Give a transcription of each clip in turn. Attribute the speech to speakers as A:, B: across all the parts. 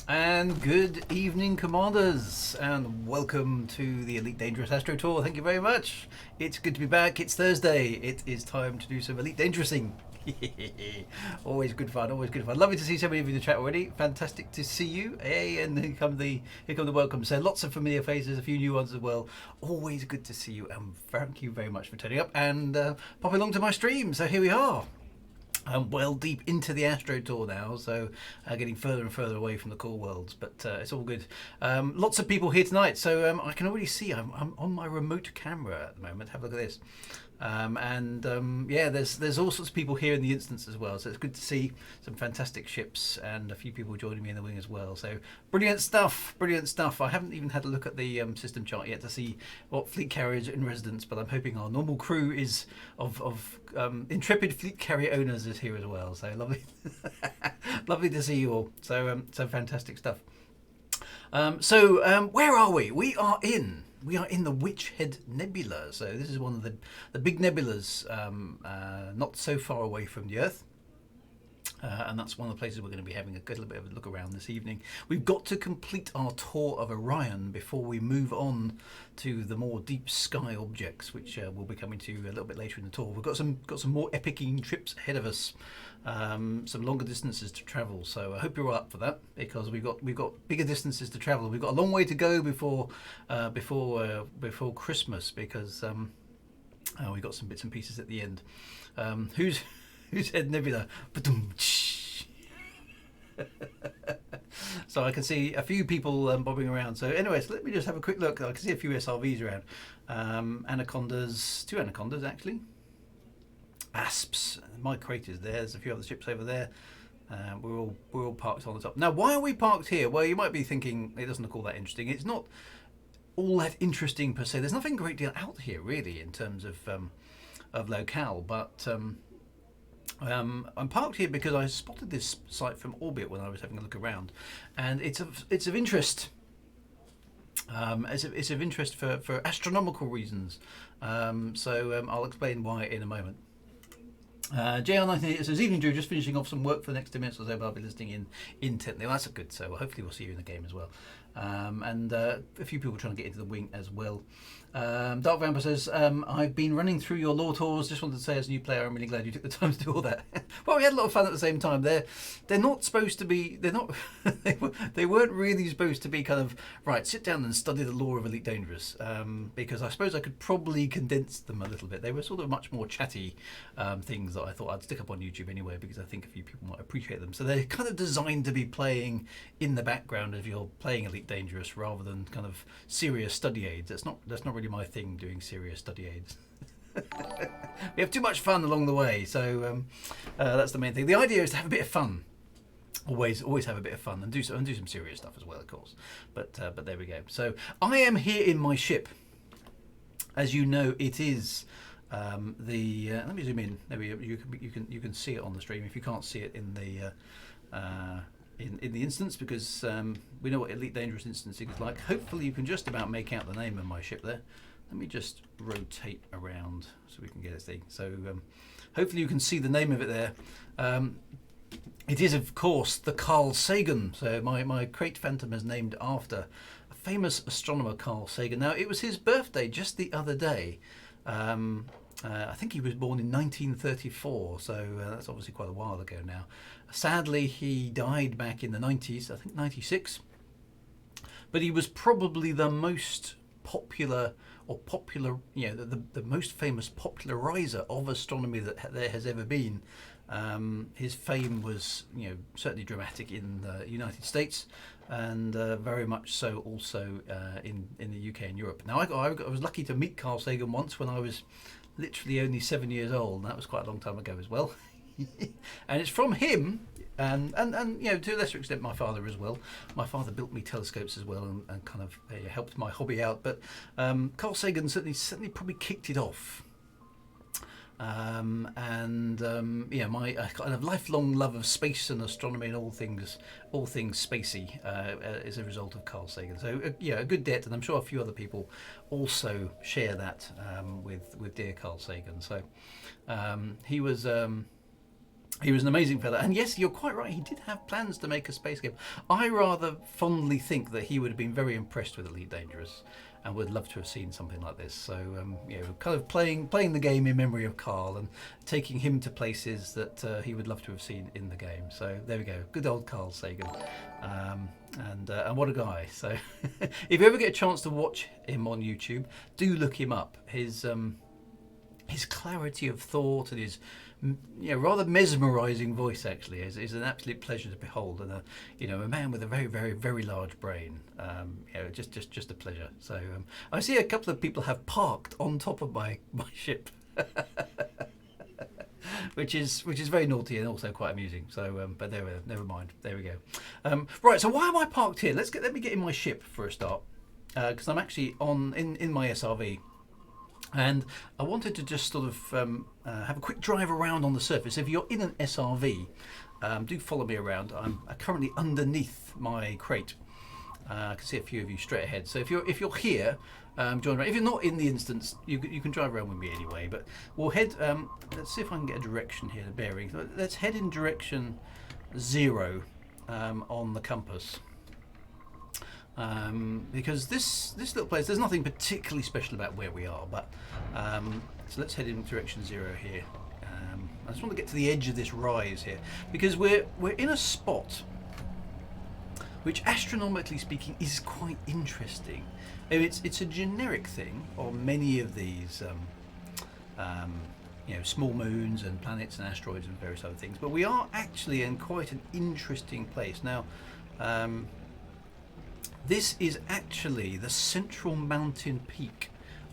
A: And good evening, Commanders, and welcome to the Elite Dangerous Astro Tour. Thank you very much. It's good to be back. It's Thursday. It is time to do some Elite Dangerousing. Always good fun. Always good fun. Lovely to see so many of you in the chat already. Fantastic to see you. Hey, and here come the welcomes. So lots of familiar faces, a few new ones as well. Always good to see you, and thank you very much for turning up and popping along to my stream. So here we are. Well deep into the Astro Tour now, so getting further and further away from the core worlds, but it's all good. Lots of people here tonight, so I can already see I'm on my remote camera at the moment. Have a look at this. Yeah, there's all sorts of people here in the instance as well, so it's good to see some fantastic ships and a few people joining me in the wing as well. So brilliant stuff, brilliant stuff. I haven't even had a look at the system chart yet to see what fleet carriers are in residence, but I'm hoping our normal crew is of intrepid fleet carrier owners is here as well. So lovely, lovely to see you all. So fantastic stuff. Where are we? We are in the Witch Head Nebula. So this is one of the big nebulas not so far away from the Earth. And that's one of the places we're going to be having a good little bit of a look around this evening. We've got to complete our tour of Orion before we move on to the more deep sky objects, which we'll be coming to a little bit later in the tour. We've got some more epic trips ahead of us, some longer distances to travel. So I hope you're all up for that, because we've got bigger distances to travel. We've got a long way to go before Christmas, because we've got some bits and pieces at the end. Who's Head Nebula? So I can see a few people bobbing around. So anyway, so let me just have a quick look. I can see a few SRVs around. Anacondas, 2 anacondas actually. Asps, my craters there. There's a few other ships over there. We're all parked on the top. Now, why are we parked here? Well, you might be thinking it doesn't look all that interesting. It's not all that interesting per se. There's nothing great deal out here really in terms of locale, but I'm parked here because I spotted this site from orbit when I was having a look around, and it's of interest. It's of interest for astronomical reasons. I'll explain why in a moment. JR19 says, evening Drew, just finishing off some work for the next 10 minutes or so, but I'll be listening in intently. Well, that's good, so hopefully we'll see you in the game as well. A few people trying to get into the wing as well. Dark Vampire says, I've been running through your lore tours. Just wanted to say, as a new player, I'm really glad you took the time to do all that. Well, we had a lot of fun at the same time. They're not supposed to be. They're not. They weren't really supposed to be kind of right. Sit down and study the lore of Elite Dangerous, because I suppose I could probably condense them a little bit. They were sort of much more chatty things that I thought I'd stick up on YouTube anyway, because I think a few people might appreciate them. So they're kind of designed to be playing in the background as you're playing Elite Dangerous, rather than kind of serious study aids. That's not really my thing, doing serious study aids. We have too much fun along the way, so that's the main thing. The idea is to have a bit of fun. Always have a bit of fun and do some serious stuff as well, of course. But there we go. So I am here in my ship. As you know, it is let me zoom in. Maybe you can see it on the stream if you can't see it in the in the instance, because we know what Elite Dangerous instancing is like. Hopefully you can just about make out the name of my ship there. Let me just rotate around so we can get a thing. So hopefully you can see the name of it there. It is, of course, the Carl Sagan. So my Crate Phantom is named after a famous astronomer, Carl Sagan. Now, it was his birthday just the other day. I think he was born in 1934, so that's obviously quite a while ago now. Sadly, he died back in the 90s, I think 96. But he was probably the most popular, the most famous popularizer of astronomy that there has ever been. His fame was, certainly dramatic in the United States, and very much so also in the UK and Europe. Now, I was lucky to meet Carl Sagan once when I was literally only 7 years old, and that was quite a long time ago as well. And it's from him, and to a lesser extent my father as well. My father built me telescopes as well, and kind of helped my hobby out. But Carl Sagan certainly probably kicked it off. My kind of lifelong love of space and astronomy and all things spacey is a result of Carl Sagan. So a good debt, and I'm sure a few other people also share that with dear Carl Sagan. So he was He was an amazing fella, and yes, you're quite right. He did have plans to make a space game. I rather fondly think that he would have been very impressed with Elite Dangerous, and would love to have seen something like this. So, kind of playing the game in memory of Carl and taking him to places that he would love to have seen in the game. So there we go, good old Carl Sagan, and what a guy. So, if you ever get a chance to watch him on YouTube, do look him up. His clarity of thought and his rather mesmerising voice actually is an absolute pleasure to behold, and a man with a very, very, very large brain. Just a pleasure. So I see a couple of people have parked on top of my ship, which is very naughty and also quite amusing. So but never mind. There we go. Right. So why am I parked here? Let me get in my ship for a start, because I'm actually in my SRV. And I wanted to just sort of have a quick drive around on the surface. If you're in an SRV, do follow me around. I'm currently underneath my crate. I can see a few of you straight ahead. So if you're here, join around. If you're not in the instance, you can drive around with me anyway. But we'll head. Let's see if I can get a direction here, the bearing. Let's head in direction 0 on the compass. Because this little place, there's nothing particularly special about where we are, but so let's head in direction 0 here. I just want to get to the edge of this rise here, because we're in a spot which, astronomically speaking, is quite interesting. It's a generic thing on many of these small moons and planets and asteroids and various other things, but we are actually in quite an interesting place now. This is actually the central mountain peak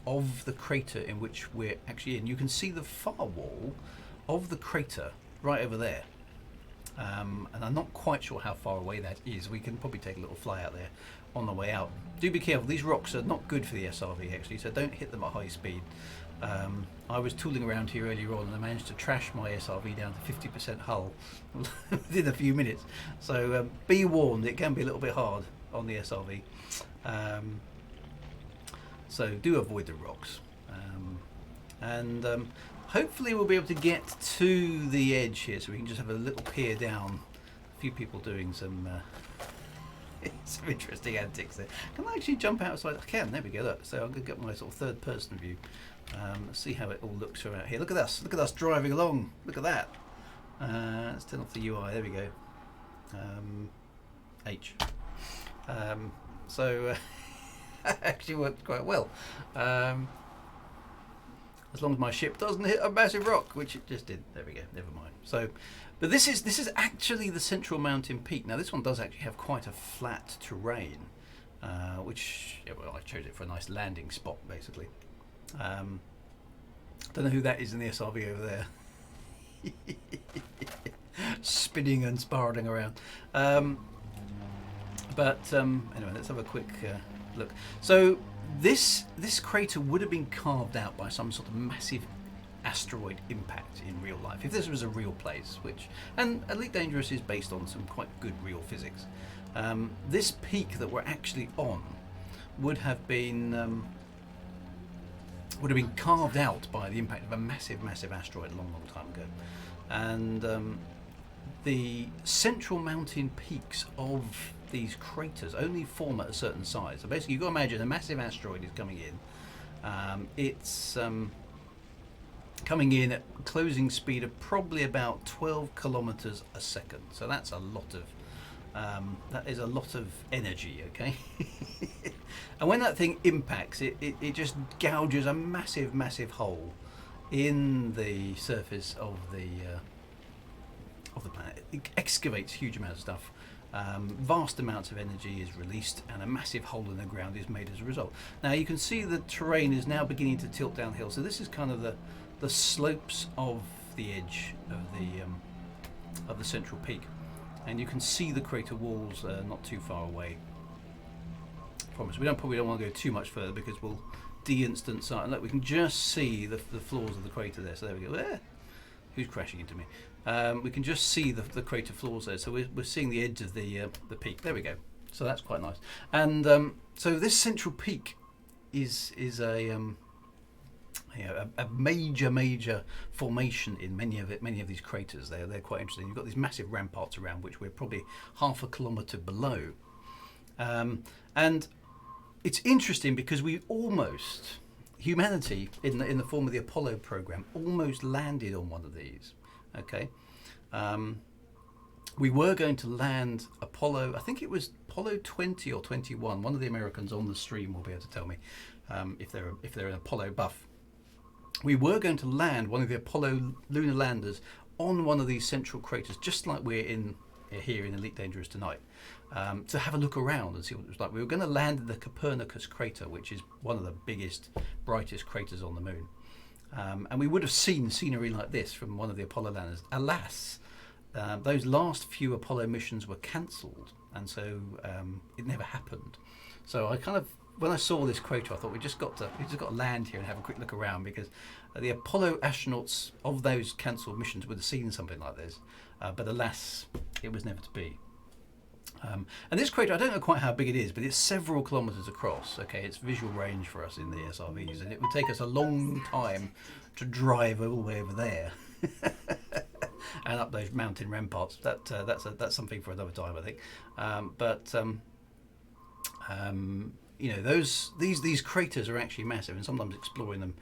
A: of the crater in which we're actually in. You can see the far wall of the crater right over there. And I'm not quite sure how far away that is. We can probably take a little fly out there on the way out. Do be careful, these rocks are not good for the SRV actually, so don't hit them at high speed. I was tooling around here earlier on and I managed to trash my SRV down to 50% hull within a few minutes. So be warned, it can be a little bit hard on the SRV, so do avoid the rocks, and hopefully we'll be able to get to the edge here so we can just have a little peer down. A few people doing some interesting antics there. Can I actually jump outside? I can. There we go. Look. So I'm going to get my sort of third person view. Let's see how it all looks from out here. Look at us driving along. Look at that. Let's turn off the UI. There we go. H. Actually worked quite well, as long as my ship doesn't hit a massive rock, which it just did. There we go, never mind. So, but this is actually the central mountain peak. Now this one does actually have quite a flat terrain, which I chose it for a nice landing spot basically. Don't know who that is in the SRV over there, spinning and spiraling around. Anyway, let's have a quick look. So this crater would have been carved out by some sort of massive asteroid impact in real life, if this was a real place, and Elite Dangerous is based on some quite good real physics. This peak that we're actually on would have been carved out by the impact of a massive asteroid a long time ago, and the central mountain peaks of these craters only form at a certain size. So basically, you've got to imagine a massive asteroid is coming in. It's coming in at closing speed of probably about 12 kilometers a second. So that's a lot of that is a lot of energy. Okay, and when that thing impacts, it just gouges a massive hole in the surface of the planet. It excavates huge amounts of stuff. Vast amounts of energy is released and a massive hole in the ground is made as a result. Now you can see the terrain is now beginning to tilt downhill, so this is kind of the slopes of the edge of the central peak, and you can see the crater walls not too far away from us. We probably don't want to go too much further because we'll de-instance. Look, we can just see the floors of the crater there. So there we go. There. Who's crashing into me? We can just see the crater floors there, so we're seeing the edge of the peak. There we go. So that's quite nice. And so this central peak is a a major formation in many of these craters. They're quite interesting. You've got these massive ramparts around, which we're probably half a kilometre below, and it's interesting because humanity in the form of the Apollo program almost landed on one of these. Okay, we were going to land Apollo. I think it was Apollo 20 or 21. One of the Americans on the stream will be able to tell me if they're an Apollo buff. We were going to land one of the Apollo lunar landers on one of these central craters, just like we're in here in Elite Dangerous tonight, to have a look around and see what it was like. We were going to land in the Copernicus crater, which is one of the biggest, brightest craters on the moon. And we would have seen scenery like this from one of the Apollo landers. Alas, those last few Apollo missions were cancelled, and so it never happened. So I kind of, when I saw this crater, I thought we just got to land here and have a quick look around, because the Apollo astronauts of those cancelled missions would have seen something like this, but alas, it was never to be. And this crater, I don't know quite how big it is, but it's several kilometres across. Okay, it's visual range for us in the SRVs, and it would take us a long time to drive all the way over there and up those mountain ramparts. That's something for another time, I think. You know, these craters are actually massive, and sometimes exploring them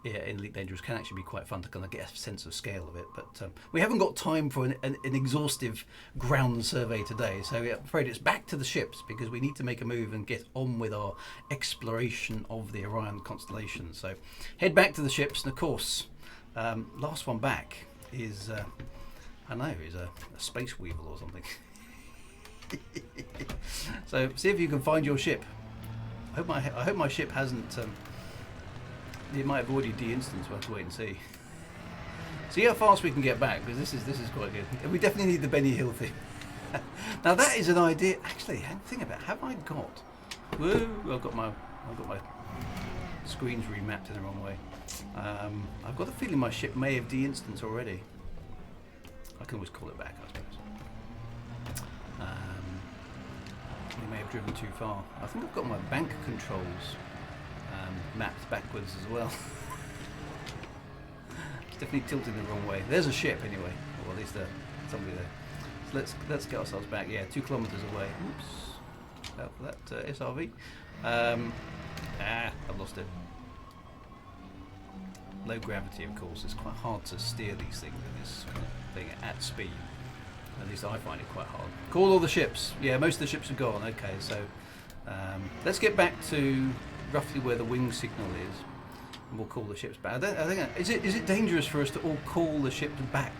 A: in Elite Dangerous can actually be quite fun to kind of get a sense of scale of it. But we haven't got time for an exhaustive ground survey today, so I'm afraid it's back to the ships, because we need to make a move and get on with our exploration of the Orion constellation. So head back to the ships, and of course, last one back is I know, is a space weevil or something. So see if you can find your ship. I hope my ship hasn't. It might have already de-instanced. We'll have to wait and see. See how fast we can get back, because this is quite good. We definitely need the Benny Hill thing. Now that is an idea. Actually, think about it. Have I got? Whoa! I've got my screens remapped in the wrong way. I've got a feeling my ship may have de-instanced already. I can always call it back, I suppose. We may have driven too far. I think I've got my bank controls mapped backwards as well. It's definitely tilted the wrong way. There's a ship anyway, or at least somebody there. So let's get ourselves back. Yeah, 2 kilometres away. Oops, out for that SRV. I've lost it. Low gravity, of course. It's quite hard to steer these things in this kind of thing at speed. At least I find it quite hard. Call all the ships. Yeah, most of the ships are gone. Okay, so let's get back to roughly where the wing signal is, and we'll call the ships back. I think is it dangerous for us to all call the ships back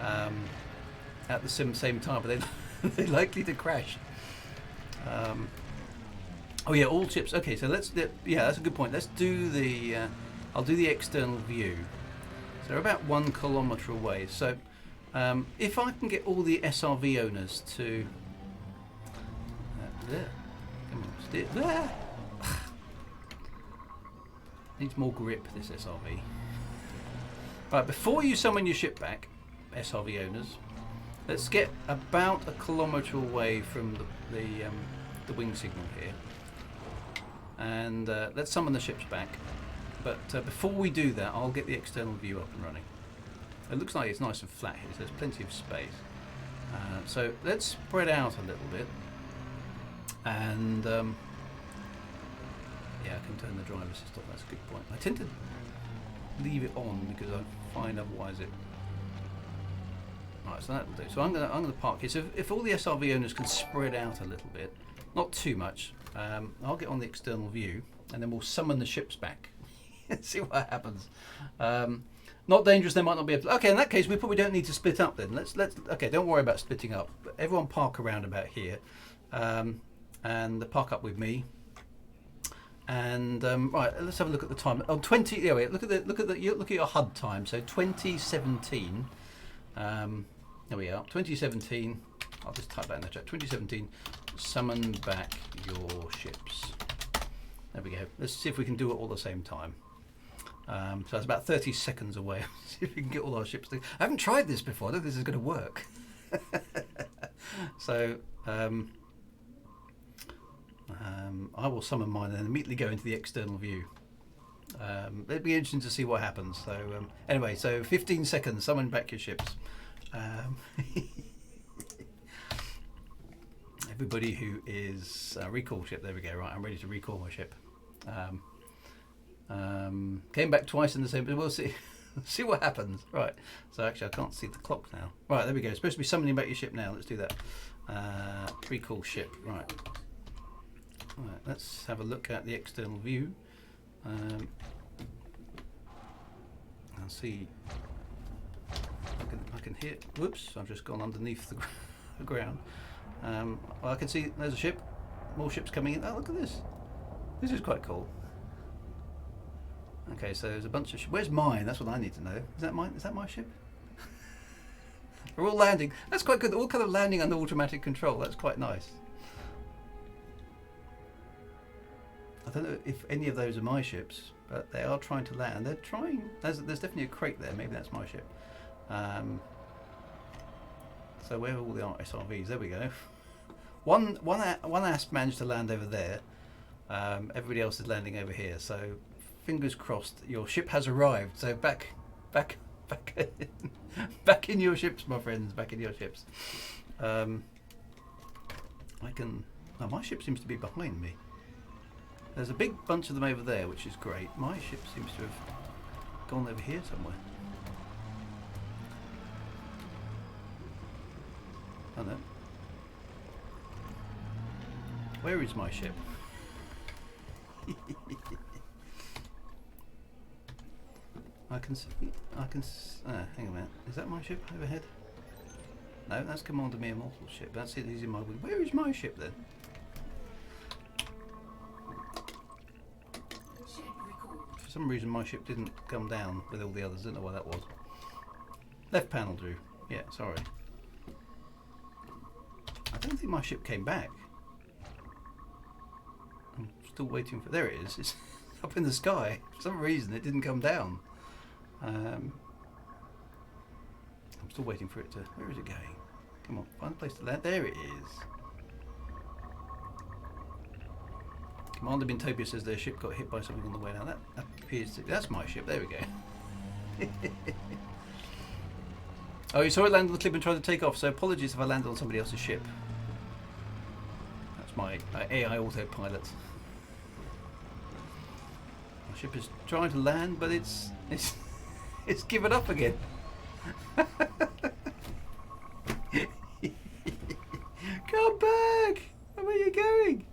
A: at the same time? But they're likely to crash. Oh yeah, all ships. Okay, so yeah, that's a good point. Let's do the. I'll do the external view. So they're about 1 kilometre away. So. If I can get all the SRV owners to come on, steer there. Needs more grip, this SRV. Right, before you summon your ship back, SRV owners, let's get about 1 kilometre away from the wing signal here, and let's summon the ships back. But before we do that, I'll get the external view up and running. It looks like it's nice and flat here, so there's plenty of space. So let's spread out a little bit, and yeah, I can turn the driver assist off. That's a good point. I tend to leave it on because I find otherwise it. Right, so that'll do. So I'm gonna park here. So if all the SRV owners can spread out a little bit, not too much, I'll get on the external view, and then we'll summon the ships back. See what happens. Not dangerous. They might not be able to. Okay, in that case, we probably don't need to split up then. Let's. Okay, don't worry about splitting up. Everyone park around about here, and park up with me. And right, let's have a look at the time. Oh, 20. Yeah, wait. Look at your HUD time. So 2017. There we are. 2017. I'll just type that in the chat. 2017. Summon back your ships. There we go. Let's see if we can do it all at the same time. So that's about 30 seconds away. See if we can get all our ships together. I haven't tried this before. I don't think this is going to work. So I will summon mine and then immediately go into the external view. It'd be interesting to see what happens. So anyway, so 15 seconds. Summon back your ships. Everybody who is recall ship. There we go. Right, I'm ready to recall my ship. Came back twice in the same. But we'll see. See what happens. Right. So actually, I can't see the clock now. Right, there we go. It's supposed to be summoning back your ship now. Let's do that. Recall ship. Right. Right. Let's have a look at the external view. I'll see. I can hear. Whoops! I've just gone underneath the ground. Well, I can see there's a ship. More ships coming in. Oh, look at this. This is quite cool. Okay, so there's a bunch of. Where's mine? That's what I need to know. Is that mine? Is that my ship? They're all landing. That's quite good. They're all kind of landing under automatic control. That's quite nice. I don't know if any of those are my ships, but they are trying to land. They're trying. There's definitely a crate there. Maybe that's my ship. So where are all the SRVs? There we go. One asp managed to land over there. Everybody else is landing over here. So fingers crossed. Your ship has arrived. So back in your ships, my friends. Back in your ships. I can. Oh, my ship seems to be behind me. There's a big bunch of them over there, which is great. My ship seems to have gone over here somewhere. Oh no. Where is my ship? I can see. Hang on a minute. Is that my ship overhead? No, that's Commander Me Immortal's ship. That's it. He's in my wing. Where is my ship then? For some reason my ship didn't come down with all the others. I don't know why that was. Left panel, Drew. Yeah, sorry. I don't think my ship came back. I'm still waiting for... There it is. It's up in the sky. For some reason it didn't come down. I'm still waiting for it to... Where is it going? Come on, find a place to land. There it is. Commander Mintaka says their ship got hit by something on the way down. That appears to... That's my ship. There we go. Oh, you saw it land on the cliff and tried to take off, so apologies if I landed on somebody else's ship. That's my AI autopilot. My ship is trying to land, but it's given up again. Come back! Where are you going?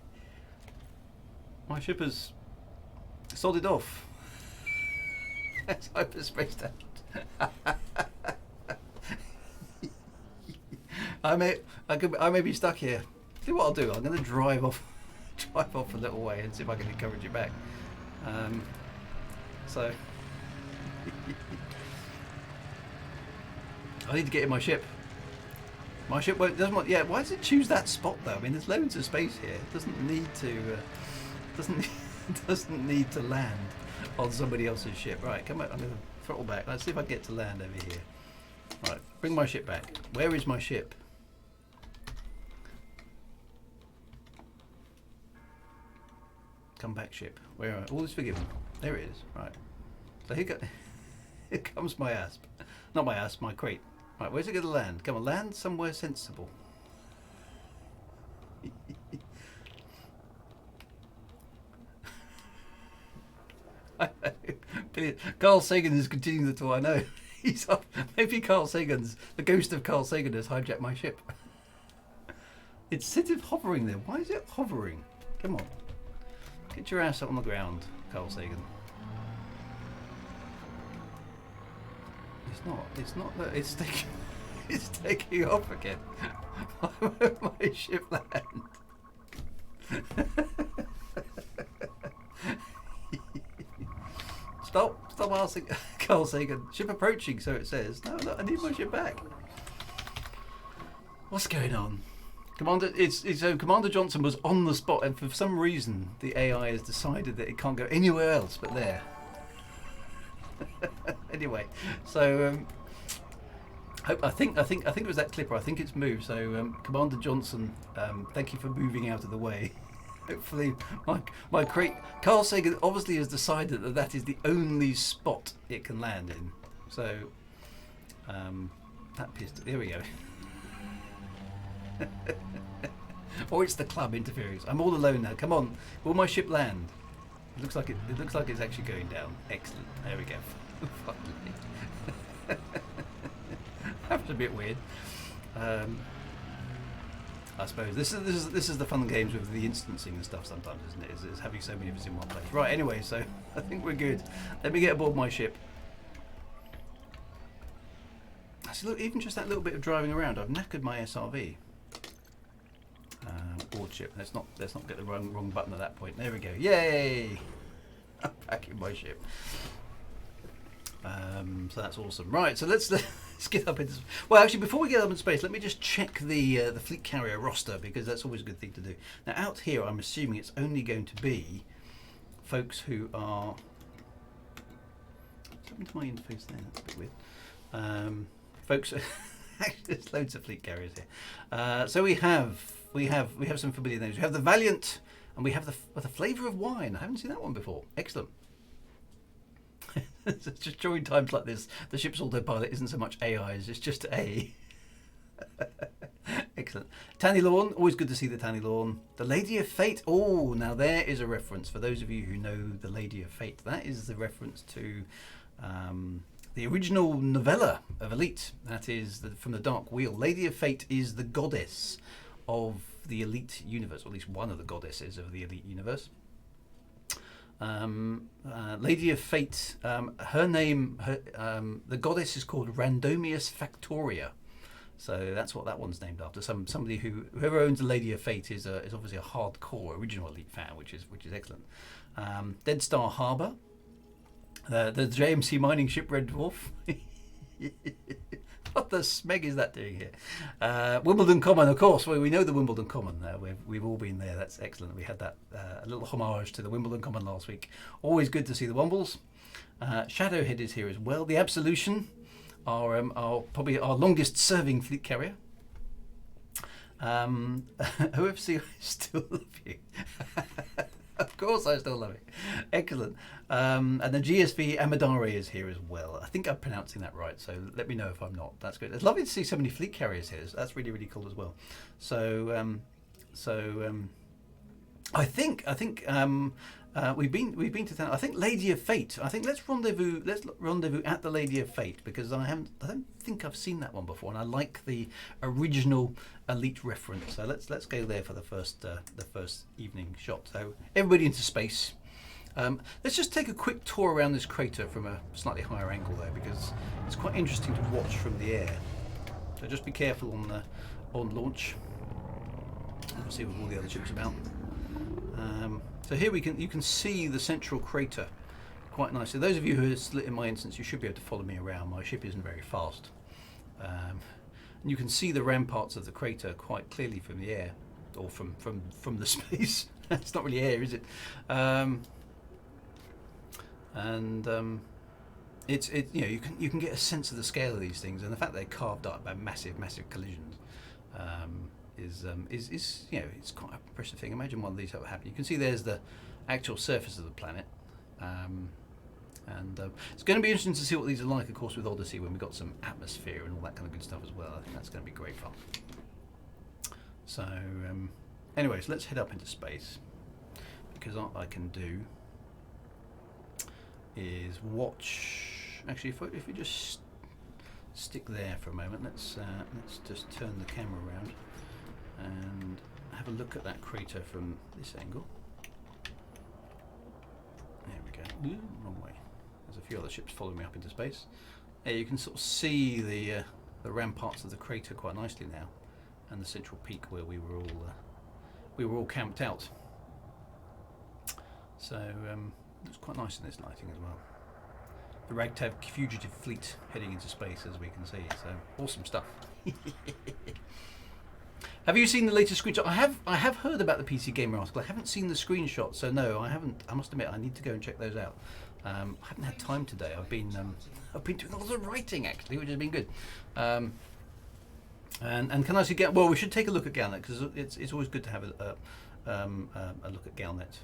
A: My ship has sodded off. That's hyperspace out. I may be stuck here. See what I'll do. I'm going to drive off a little way and see if I can encourage you back. So I need to get in my ship. My ship doesn't want. Yeah, why does it choose that spot though? I mean, there's loads of space here. It doesn't need to. Doesn't need to land on somebody else's ship. Right, come on. I'm going to throttle back. Let's see if I can get to land over here. Right, bring my ship back. Where is my ship? Come back, ship. Where are all is forgiven? There it is. Right. So here comes my asp. Not my asp, my crate. Right, where's it going to land? Come on, land somewhere sensible. Carl Sagan is continuing the tour. I know. He's up. Maybe Carl Sagan's the ghost of Carl Sagan has hijacked my ship. It's sort of hovering there. Why is it hovering? Come on, get your ass up on the ground, Carl Sagan. It's not that. It's taking. It's taking off again. Why won't my ship land? Stop asking Carl Sagan. Ship approaching, so it says. No, I need my ship back. What's going on? Commander Johnson was on the spot, and for some reason the AI has decided that it can't go anywhere else but there. Anyway, so I think it was that clipper. I think it's moved. So Commander Johnson, thank you for moving out of the way. Hopefully, my crate. Carl Sagan obviously has decided that that is the only spot it can land in. So, that pistol. Here we go. Or it's the club interferes. I'm all alone now. Come on, will my ship land? It looks like it looks like it's actually going down. Excellent. There we go. That was a bit weird. I suppose this is the fun and games with the instancing and stuff sometimes, isn't it? Is having so many of us in one place. Right. Anyway, so I think we're good. Let me get aboard my ship. So look, even just that little bit of driving around, I've knackered my SRV. Board ship. Let's not get the wrong button at that point. There we go. Yay! I'm back in my ship. So that's awesome. Right. So let's get up into. Well, actually, before we get up in space, let me just check the fleet carrier roster, because that's always a good thing to do. Now, out here, I'm assuming it's only going to be folks who are. What's happened to my interface there? That's a bit weird. Folks, there's loads of fleet carriers here. So we have some familiar names. We have the Valiant, and we have the Flavour of Wine. I haven't seen that one before. Excellent. It's just during times like this, the ship's autopilot isn't so much AIs, it's just A. Excellent. Tanny Lawn, always good to see the Tanny Lawn. The Lady of Fate. Oh, now there is a reference for those of you who know the Lady of Fate. That is the reference to the original novella of Elite. That is from the Dark Wheel. Lady of Fate is the goddess of the Elite universe, or at least one of the goddesses of the Elite universe. Lady of Fate, her name, the goddess is called Randomius Factoria. So that's what that one's named after. Somebody whoever owns the Lady of Fate is obviously a hardcore original Elite fan, which is excellent. Dead Star Harbour, the JMC mining ship Red Dwarf. What the smeg is that doing here? Wimbledon Common, of course. Well, we know the Wimbledon Common. We've all been there. That's excellent. We had that a little homage to the Wimbledon Common last week. Always good to see the Wombles. Shadowhead is here as well. The Absolution are probably our longest serving fleet carrier. OFC, I still love you. Of course I still love it. Excellent. And then GSV Amadare is here as well. I think I'm pronouncing that right, so let me know if I'm not. That's good. It's lovely to see so many fleet carriers here. That's really, really cool as well. So I think we've been to town. I think Lady of Fate. I think let's rendezvous at the Lady of Fate, because I don't think I've seen that one before, and I like the original Elite reference. So let's go there for the first evening shot. So everybody into space. Let's just take a quick tour around this crater from a slightly higher angle though, because it's quite interesting to watch from the air. So just be careful on launch. We'll see what all the other ships about. So here you can see the central crater quite nicely. Those of you who are in my instance, you should be able to follow me around. My ship isn't very fast. And you can see the ramparts of the crater quite clearly from the air, or from the space. It's not really air, is it? It's you can get a sense of the scale of these things, and the fact that they're carved up by massive collisions is it's quite an impressive thing. Imagine one of these ever happen. You can see there's the actual surface of the planet, and it's going to be interesting to see what these are like, of course, with Odyssey, when we've got some atmosphere and all that kind of good stuff as well. I think that's going to be great fun. So anyways, let's head up into space, because what I can do is watch. Actually, if we just stick there for a moment, let's just turn the camera around and have a look at that crater from this angle. There we go. Ooh, wrong way. There's a few other ships following me up into space. There you can sort of see the ramparts of the crater quite nicely now, and the central peak where we were all camped out. So looks quite nice in this lighting as well. The ragtag fugitive fleet heading into space, as we can see. So awesome stuff. Have you seen the latest screenshot? I have heard about the PC Gamer article. I haven't seen the screenshot, so no, I haven't. I must admit, I need to go and check those out. I haven't had time today. I've been doing a lot of writing actually, which has been good. And can I see? Well, we should take a look at Galnet, because it's always good to have a look at Galnet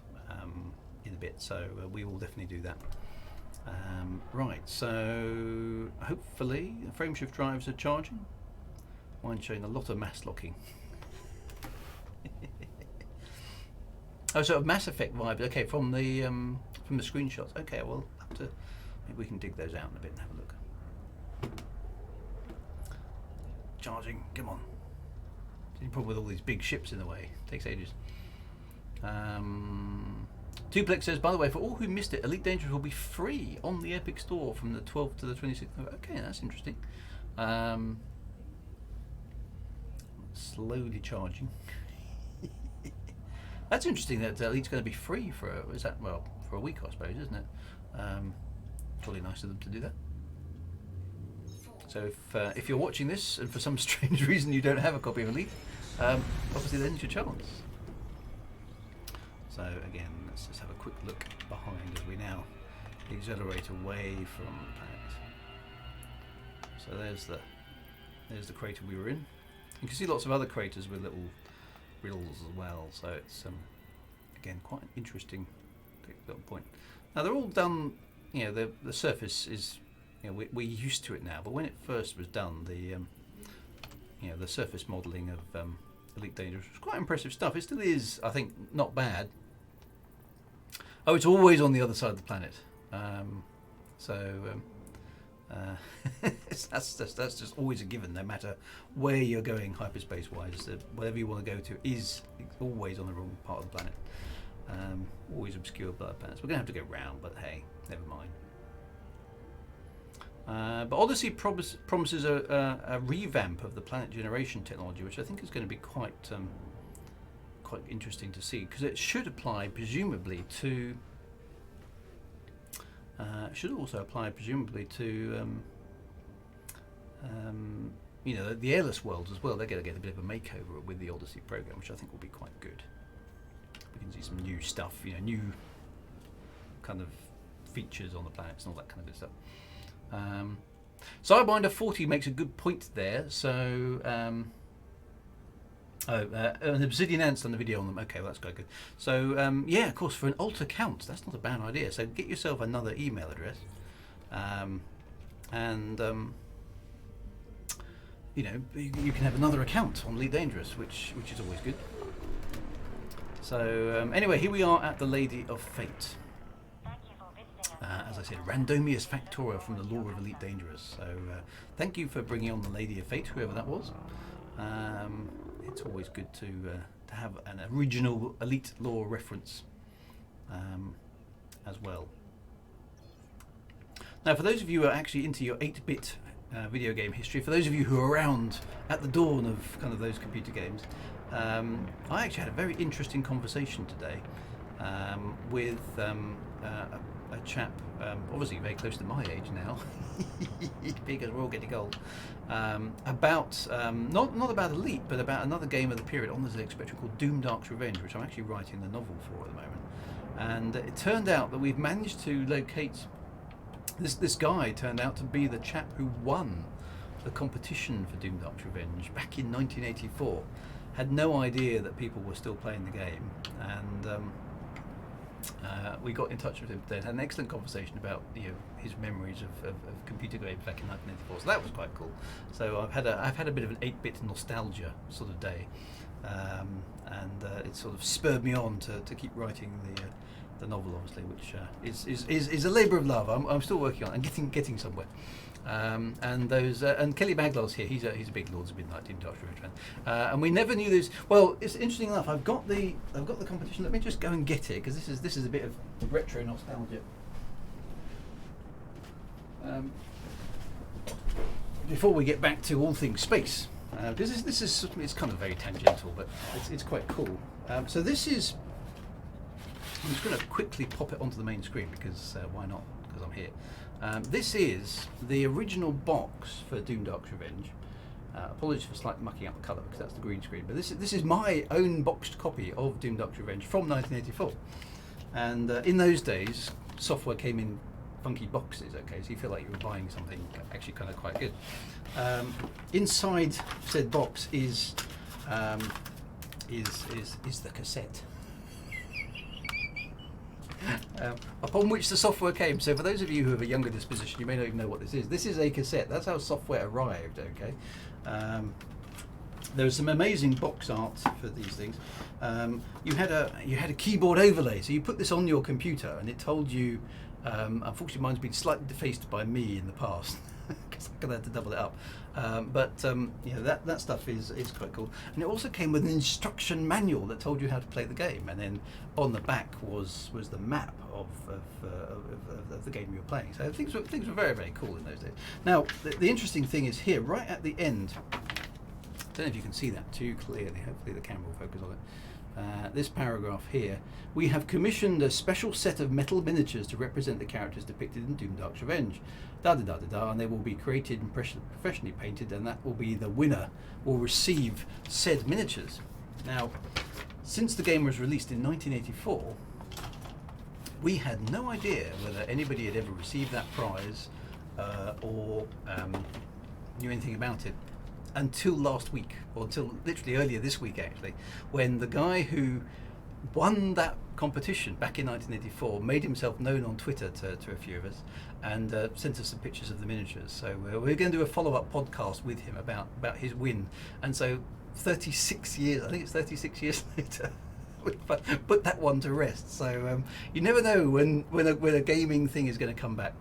A: in a bit, so we will definitely do that. Right, so hopefully the frameshift drives are charging. Mine's showing a lot of mass locking. Oh, sort of Mass Effect vibe. Okay, from the screenshots. Okay, well, maybe we can dig those out in a bit and have a look. Charging, come on. The problem with all these big ships in the way. Takes ages. Tuplex says, by the way, for all who missed it, Elite Dangerous will be free on the Epic Store from the 12th to the 26th. Okay, that's interesting. Slowly charging. That's interesting that Elite's going to be free for a week, I suppose, isn't it? Probably nice of them to do that. So if you're watching this and for some strange reason you don't have a copy of Elite, obviously then it's your chance. So again, let's just have a quick look behind as we now accelerate away from the planet. So there's the crater we were in. You can see lots of other craters with little riddles as well. So it's again quite an interesting little point. Now they're all done. You know, the surface is. You know, we're used to it now, but when it first was done, the surface modelling of Elite Dangerous was quite impressive stuff. It still is, I think, not bad. Oh, it's always on the other side of the planet, that's just always a given, no matter where you're going hyperspace-wise. Whatever you want to go to is always on the wrong part of the planet. Always obscured by the planets. We're going to have to go round, but hey, never mind. But Odyssey promises a revamp of the planet generation technology, which I think is going to be quite interesting to see, because it should apply presumably to. Should also apply presumably to the airless worlds as well. They're going to get a bit of a makeover with the Odyssey program, which I think will be quite good. We can see some new stuff, new kind of features on the planets and all that kind of good stuff. Cyberbinder 40 makes a good point there. So, an Obsidian Ant's done a video on them. Okay, well, that's quite good. So, yeah, of course, for an alt account, that's not a bad idea. So, get yourself another email address, you can have another account on Elite Dangerous, which is always good. So, anyway, here we are at the Lady of Fate. As I said, Randomius Factora from the lore of Elite Dangerous. So thank you for bringing on the Lady of Fate, whoever that was. It's always good to have an original Elite lore reference as well. Now, for those of you who are actually into your 8-bit video game history, for those of you who are around at the dawn of kind of those computer games, I actually had a very interesting conversation today with a chap, obviously very close to my age now, because we're all getting old, about not about Elite, but about another game of the period on the ZX Spectrum called Doom Dark's Revenge, which I'm actually writing the novel for at the moment. And it turned out that we've managed to locate this guy. Turned out to be the chap who won the competition for Doom Dark's Revenge back in 1984. Had no idea that people were still playing the game, and we got in touch with him today and had an excellent conversation about his memories of computer games back in 1984. So that was quite cool. So I've had a bit of an 8-bit nostalgia sort of day, and it sort of spurred me on to keep writing the novel, obviously, which is a labour of love. I'm still working on it and getting somewhere. And Kelly Baglow's here. He's a big Lords of Midnight Doom Dark's Revenge fan, and we never knew this. Well, it's interesting enough. I've got the competition. Let me just go and get it, because this is a bit of retro nostalgia. Before we get back to all things space, because it's kind of very tangential, but it's quite cool. So this is. I'm just going to quickly pop it onto the main screen, because why not? Because I'm here. This is the original box for Doom Dark's Revenge. Apologies for slightly mucking up the colour, because that's the green screen. But this is my own boxed copy of Doom Dark's Revenge from 1984. And in those days, software came in funky boxes. Okay, so you feel like you were buying something actually kind of quite good. Inside said box is the cassette. upon which the software came. So for those of you who have a younger disposition, you may not even know what this is. This is a cassette. That's how software arrived. Okay. There was some amazing box art for these things. You had a keyboard overlay, so you put this on your computer, and it told you. Unfortunately, mine's been slightly defaced by me in the past because I'm gonna have to double it up. That stuff is quite cool. And it also came with an instruction manual that told you how to play the game, and then on the back was the map of the game you were playing. So things were very, very cool in those days. Now the interesting thing is here, right at the end. I don't know if you can see that too clearly. Hopefully the camera will focus on it. This paragraph here, we have commissioned a special set of metal miniatures to represent the characters depicted in Doom Dark's Revenge. And they will be created and professionally painted, and that will be the winner will receive said miniatures. Now, since the game was released in 1984, we had no idea whether anybody had ever received that prize or knew anything about it until last week, or until literally earlier this week actually, when the guy who won that competition back in 1984 made himself known on Twitter to a few of us, and sent us some pictures of the miniatures. So we're going to do a follow-up podcast with him about his win. And so 36 years, I think it's 36 years later, we put that one to rest. So you never know when a gaming thing is going to come back.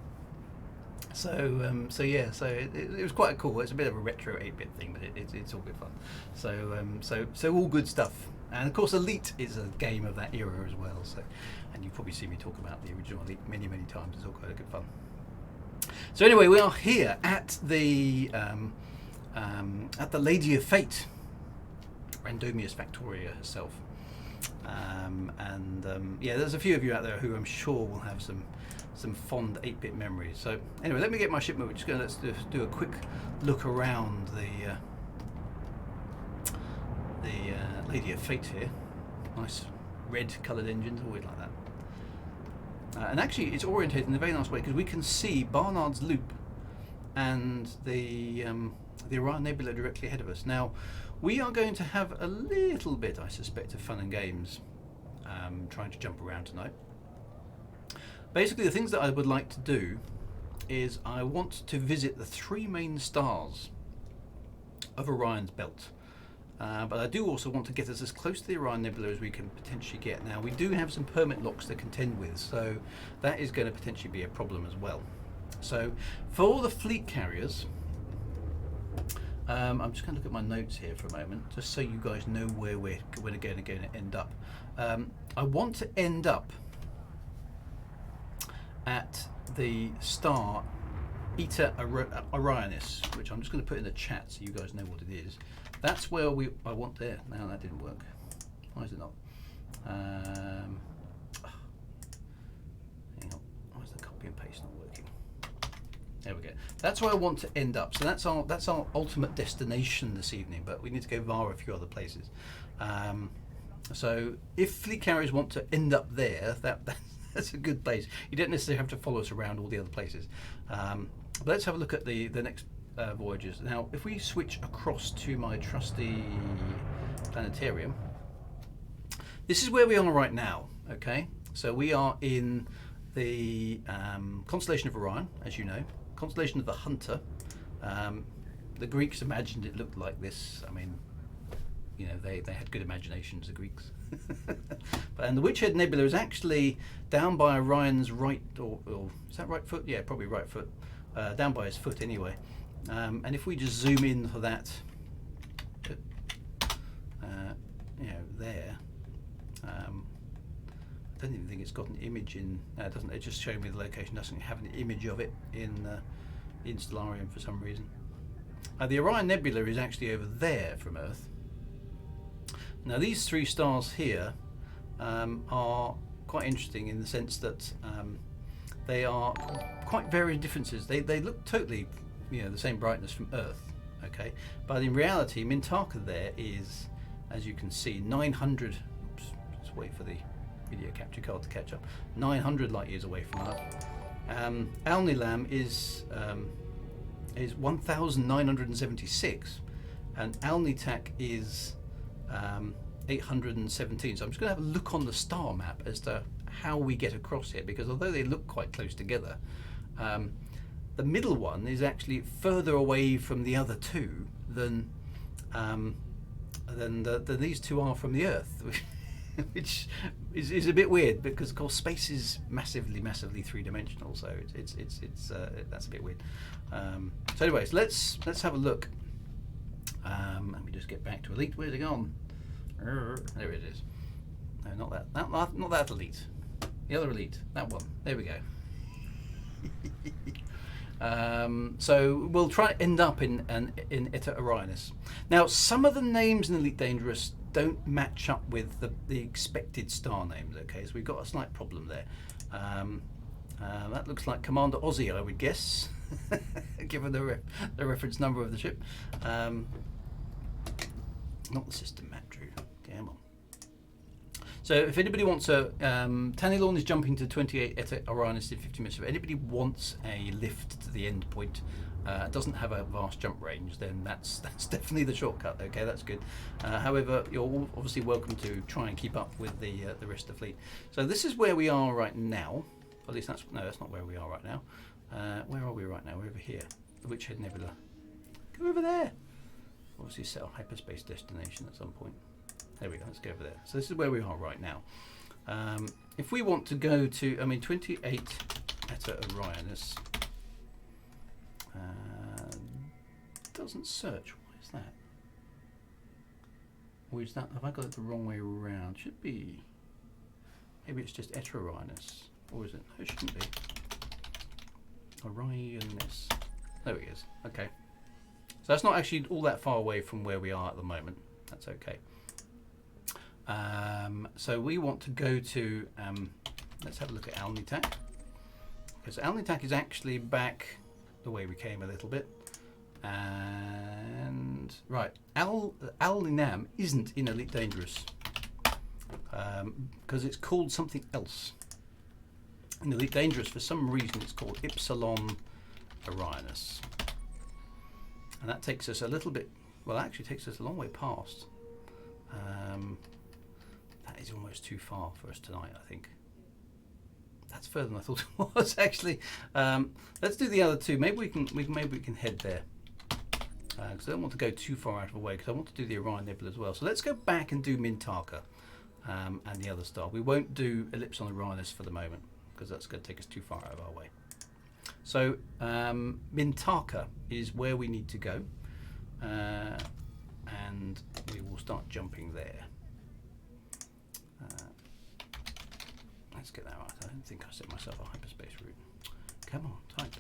A: So it was quite cool. It's a bit of a retro 8-bit thing, but it's all good fun. So all good stuff. And of course, Elite is a game of that era as well. So, and you've probably seen me talk about the original Elite many times. It's all quite good fun. So anyway, we are here at the Lady of Fate, Randomius Factoria herself. There's a few of you out there who I'm sure will have some fond 8-bit memories. So anyway, let me get my ship moving. Let's do a quick look around the Lady of Fate here. Nice red coloured engines, always like that. And actually it's orientated in a very nice way because we can see Barnard's Loop and the Orion Nebula directly ahead of us. Now we are going to have a little bit, I suspect, of fun and games trying to jump around tonight. Basically, the things that I would like to do is I want to visit the 3 main stars of Orion's belt. But I do also want to get us as close to the Orion Nebula as we can potentially get. Now, we do have some permit locks to contend with, so that is going to potentially be a problem as well. So, for all the fleet carriers, I'm just going to look at my notes here for a moment, just so you guys know where we're going to end up. I want to end up at the star Eta Orionis, which I'm just going to put in the chat so you guys know what it is. That's where I want there. Now that didn't work. Why is it not? Hang on. Why is the copy and paste not working? There we go. That's where I want to end up. So that's our ultimate destination this evening. But we need to go via a few other places. So if fleet carriers want to end up there, that's a good place. You don't necessarily have to follow us around all the other places. But let's have a look at the next voyages. Now, if we switch across to my trusty planetarium, this is where we are right now. Okay, so we are in the constellation of Orion, as you know, constellation of the Hunter. The Greeks imagined it looked like this. I mean, you know, they had good imaginations, the Greeks. And the Witchhead Nebula is actually down by Orion's right, or is that right foot? Yeah, probably right foot. Down by his foot anyway. And if we just zoom in for that, there, I don't even think it's got an image in. No, it doesn't. It just showed me the location. Doesn't have an image of it in Stellarium for some reason. The Orion Nebula is actually over there from Earth. Now these 3 stars here are quite interesting in the sense that they are quite varied differences. They look totally, the same brightness from Earth, okay? But in reality, Mintaka there is, as you can see, 900. Oops, let's wait for the video capture card to catch up. 900 light years away from Earth. Alnilam is 1,976, and Alnitak is 817. So I'm just going to have a look on the star map as to how we get across it, because although they look quite close together, the middle one is actually further away from the other two than these two are from the Earth, which is a bit weird, because of course space is massively three-dimensional, so it's that's a bit weird. So anyways, let's have a look. Let me just get back to Elite. Where's it gone? There it is. No, not that. Not that Elite. The other Elite. That one. There we go. So we'll try to end up in Eta Orionis. Now, some of the names in Elite Dangerous don't match up with the expected star names. Okay, so we've got a slight problem there. That looks like Commander Ozzy, I would guess, given the reference number of the ship. Not the system map, Drew. Come on. So if anybody wants a... Tanilorn is jumping to 28 Eta Orionis in 50 minutes. If anybody wants a lift to the end point, doesn't have a vast jump range, then that's definitely the shortcut. Okay, that's good. However, you're obviously welcome to try and keep up with the rest of the fleet. So this is where we are right now. At least that's not where we are right now. Where are we right now? We're over here. Which head nebula? Go over there. Obviously set a hyperspace destination at some point. There we go, let's go over there. So this is where we are right now. If we want to go to, 28 Eta Orionis, doesn't search. What is that? Or is that, have I got it the wrong way around? Should be, maybe it's just Eta Orionis. Or is it? No, it shouldn't be. Orionis. There it is. Okay. So that's not actually all that far away from where we are at the moment. That's okay. So we want to go to, let's have a look at Alnitak. Because Alnitak is actually back the way we came a little bit. And, right, Alninam isn't in Elite Dangerous. Because it's called something else. In Elite Dangerous, for some reason, it's called Ipsilon Orionis. And that takes us a little bit, well, actually takes us a long way past. That is almost too far for us tonight, I think. That's further than I thought it was, actually. Let's do the other two. Maybe we can head there. Because I don't want to go too far out of the way, because I want to do the Orion Nebula as well. So let's go back and do Mintaka and the other star. We won't do Ellipson Orionis for the moment, because that's going to take us too far out of our way. So Mintaka is where we need to go, and we will start jumping there. Let's get that right. I don't think I set myself a hyperspace route. Come on, type.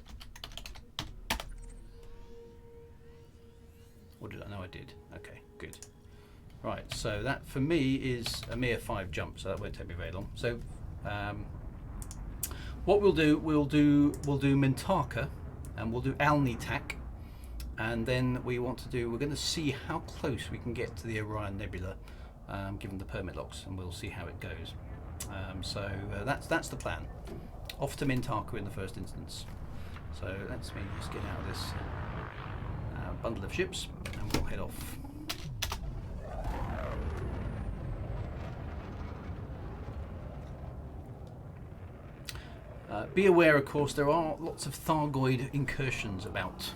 A: Or did I? No, I did. Okay, good. Right, so that for me is a mere 5 jumps, so that won't take me very long. So what we'll do Mintaka, and we'll do Alnitak, and then we're going to see how close we can get to the Orion Nebula, given the permit locks, and we'll see how it goes. So that's the plan. Off to Mintaka in the first instance. So let's just get out of this bundle of ships, and we'll head off. Be aware, of course, there are lots of Thargoid incursions about.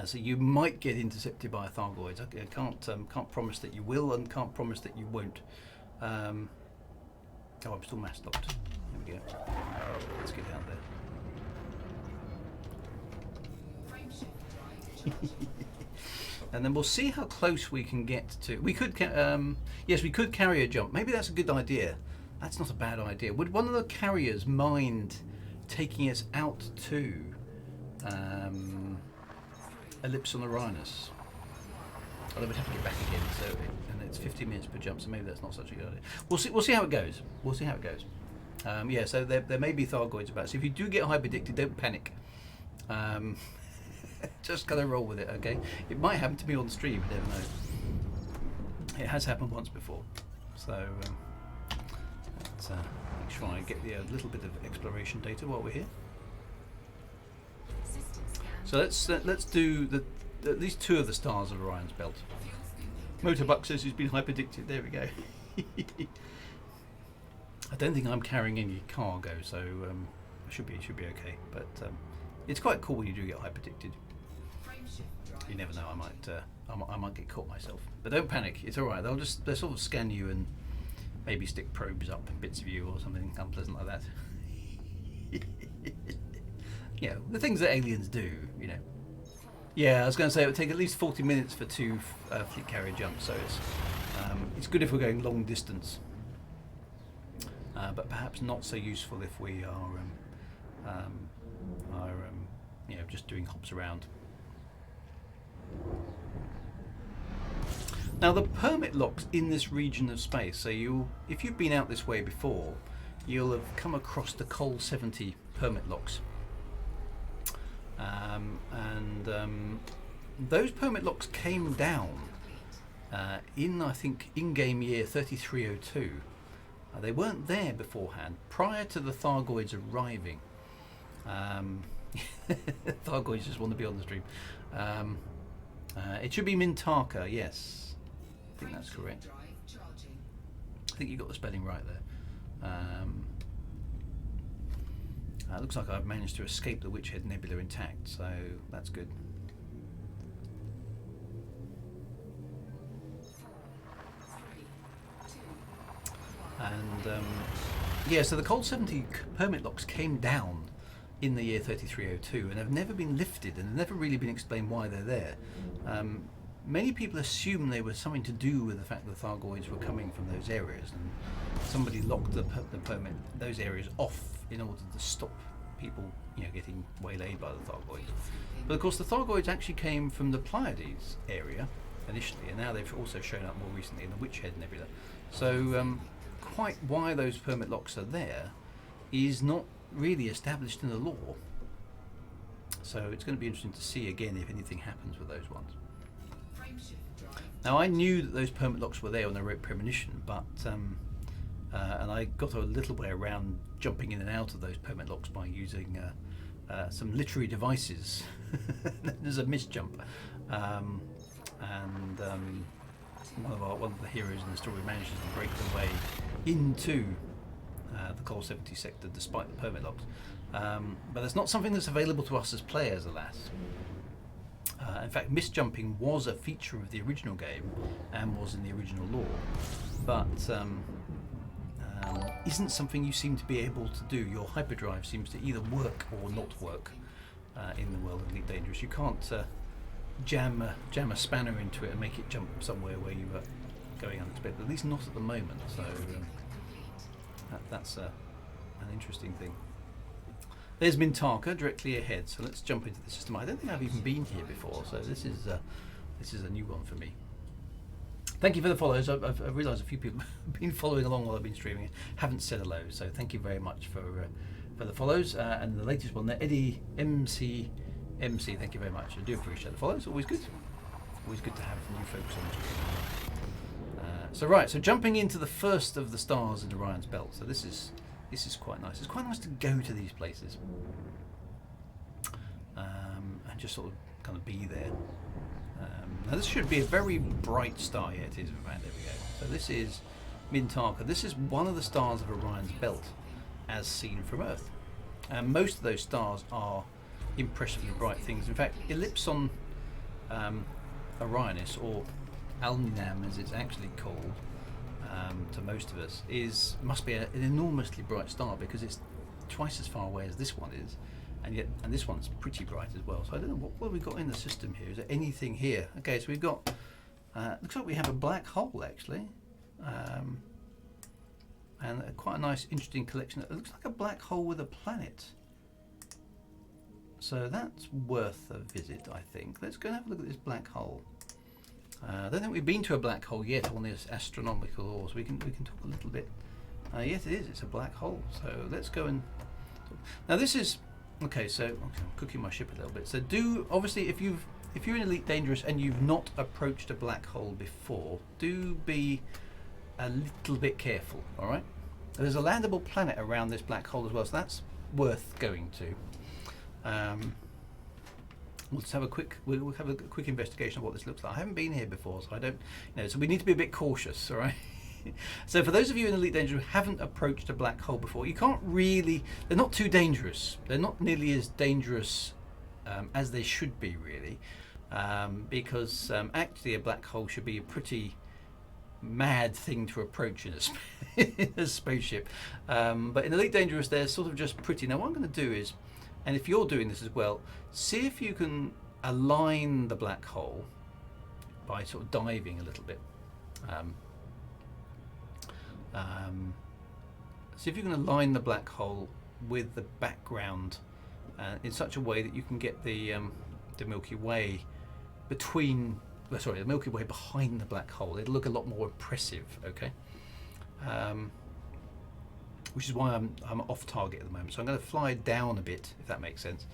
A: So you might get intercepted by a Thargoid. I can't promise that you will, and can't promise that you won't. Oh, I'm still mass locked. There we go. Let's get out there. And then we'll see how close we can get to. We could, yes, we could carry a jump. Maybe that's a good idea. That's not a bad idea. Would one of the carriers mind taking us out to Ellipson Orionis? Although we'd have to get back again, so and it's 15 minutes per jump, so maybe that's not such a good idea. We'll see how it goes. We'll see how it goes. Yeah, so there may be Thargoids about. So if you do get hyperdicted, don't panic. Just gotta roll with it, okay? It might happen to me on stream, you never know. It has happened once before. So let's make sure I get a little bit of exploration data while we're here. So let's do at least 2 of the stars of Orion's belt. Motorbuck says he's been hyperdicted. There we go. I don't think I'm carrying any cargo, so should be okay. But it's quite cool when you do get hyperdicted. You never know. I might get caught myself. But don't panic. It's all right. They'll sort of scan you and maybe stick probes up bits of you or something unpleasant like that. You know, the things that aliens do. You know. Yeah, I was going to say it would take at least 40 minutes for 2 fleet carrier jumps, so it's good if we're going long distance, but perhaps not so useful if we are you know, just doing hops around. Now the permit locks in this region of space, so if you've been out this way before, you'll have come across the Col 70 permit locks. Those permit locks came down in, I think, in-game year 3302. They weren't there beforehand, prior to the Thargoids arriving. Thargoids just want to be on the stream. It should be Mintaka, yes. I think that's correct. I think you got the spelling right there. Looks like I've managed to escape the Witchhead Nebula intact, so that's good. And yeah, so the Col 70 permit locks came down in the year 3302 and have never been lifted, and have never really been explained why they're there. Many people assume they were something to do with the fact that the Thargoids were coming from those areas, and somebody locked the permit those areas off in order to stop people, you know, getting waylaid by the Thargoids. But of course, the Thargoids actually came from the Pleiades area initially, and now they've also shown up more recently in the Witchhead Nebula. So quite why those permit locks are there is not really established in the lore. So it's going to be interesting to see again if anything happens with those ones. Now I knew that those permit locks were there when I wrote Premonition, but and I got a little way around jumping in and out of those permit locks by using some literary devices. There's a misjump, and one of the heroes in the story manages to break their way into the Col 70 sector despite the permit locks. But it's not something that's available to us as players, alas. In fact, misjumping was a feature of the original game and was in the original lore, but isn't something you seem to be able to do. Your hyperdrive seems to either work or not work in the world of Elite Dangerous. You can't jam a spanner into it and make it jump somewhere where you were going unexpected, at least not at the moment. So that's an interesting thing. There's Mintaka directly ahead, so let's jump into the system. I don't think I've even been here before, so this is a new one for me. Thank you for the follows. I've realised a few people have been following along while I've been streaming, haven't said hello, so thank you very much for the follows. And the latest one there, Eddie MC, thank you very much. I do appreciate the follows, always good. Always good to have new folks on the stream. So jumping into the first of the stars in Orion's belt. So this is quite nice. It's quite nice to go to these places and just sort of kind of be there. Now this should be a very bright star. Yeah, it is. Right, there we go. So this is Mintaka. This is one of the stars of Orion's belt as seen from Earth. Most of those stars are impressively bright things. In fact, Ellipson Orionis, or Alnitak as it's actually called to most of us, must be an enormously bright star because it's twice as far away as this one is, and this one's pretty bright as well. So I don't know what have we got in the system here. Is there anything here? Okay, so we've got looks like we have a black hole actually, and quite a nice interesting collection. It looks like a black hole with a planet. So that's worth a visit, I think. Let's go and have a look at this black hole. I don't think we've been to a black hole yet on this astronomical lore, so we can talk a little bit. Yes, it is. It's a black hole. So let's go and talk. Now this is okay. So I'm cooking my ship a little bit. So obviously if you're in Elite Dangerous and you've not approached a black hole before, do be a little bit careful. All right. There's a landable planet around this black hole as well, so that's worth going to. we'll just have a quick investigation of what this looks like. I haven't been here before, so I don't, so we need to be a bit cautious, all right? So for those of you in Elite Danger who haven't approached a black hole before, you can't really, they're not too dangerous. They're not nearly as dangerous as they should be, really, because actually a black hole should be a pretty mad thing to approach in in a spaceship. But in Elite Dangerous, they're sort of just pretty. Now what I'm going to do is, and if you're doing this as well, see if you can align the black hole by sort of diving a little bit. See if you can align the black hole with the background in such a way that you can get the Milky Way between, the Milky Way behind the black hole. It'll look a lot more impressive, okay? Which is why I'm off target at the moment. So I'm going to fly down a bit, if that makes sense,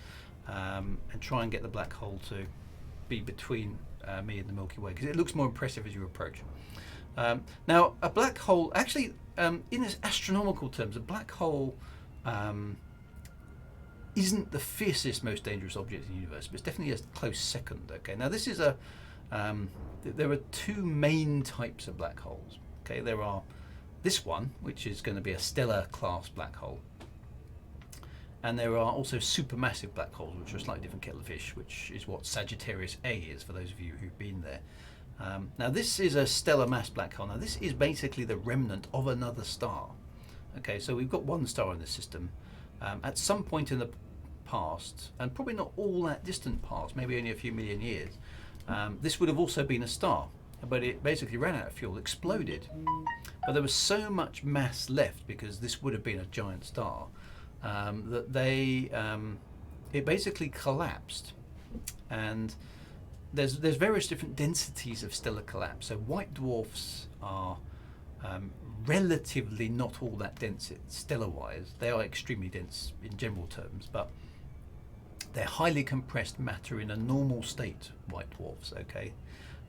A: and try and get the black hole to be between me and the Milky Way, because it looks more impressive as you approach. Now, a black hole, actually, in its astronomical terms, a black hole isn't the fiercest, most dangerous object in the universe, but it's definitely a close second. Okay, now this is there are two main types of black holes. Okay, there are this one, which is going to be a stellar class black hole, and there are also supermassive black holes, which are a slightly different kettle of fish, which is what Sagittarius A is, for those of you who've been there. Now this is a stellar mass black hole. Now this is basically the remnant of another star. Okay, so we've got one star in this system. At some point in the past, and probably not all that distant past, maybe only a few million years, this would have also been a star, but it basically ran out of fuel, exploded. But there was so much mass left, because this would have been a giant star, that it basically collapsed. And there's various different densities of stellar collapse. So white dwarfs are relatively not all that dense stellar-wise. They are extremely dense in general terms, but they're highly compressed matter in a normal state, white dwarfs. Okay.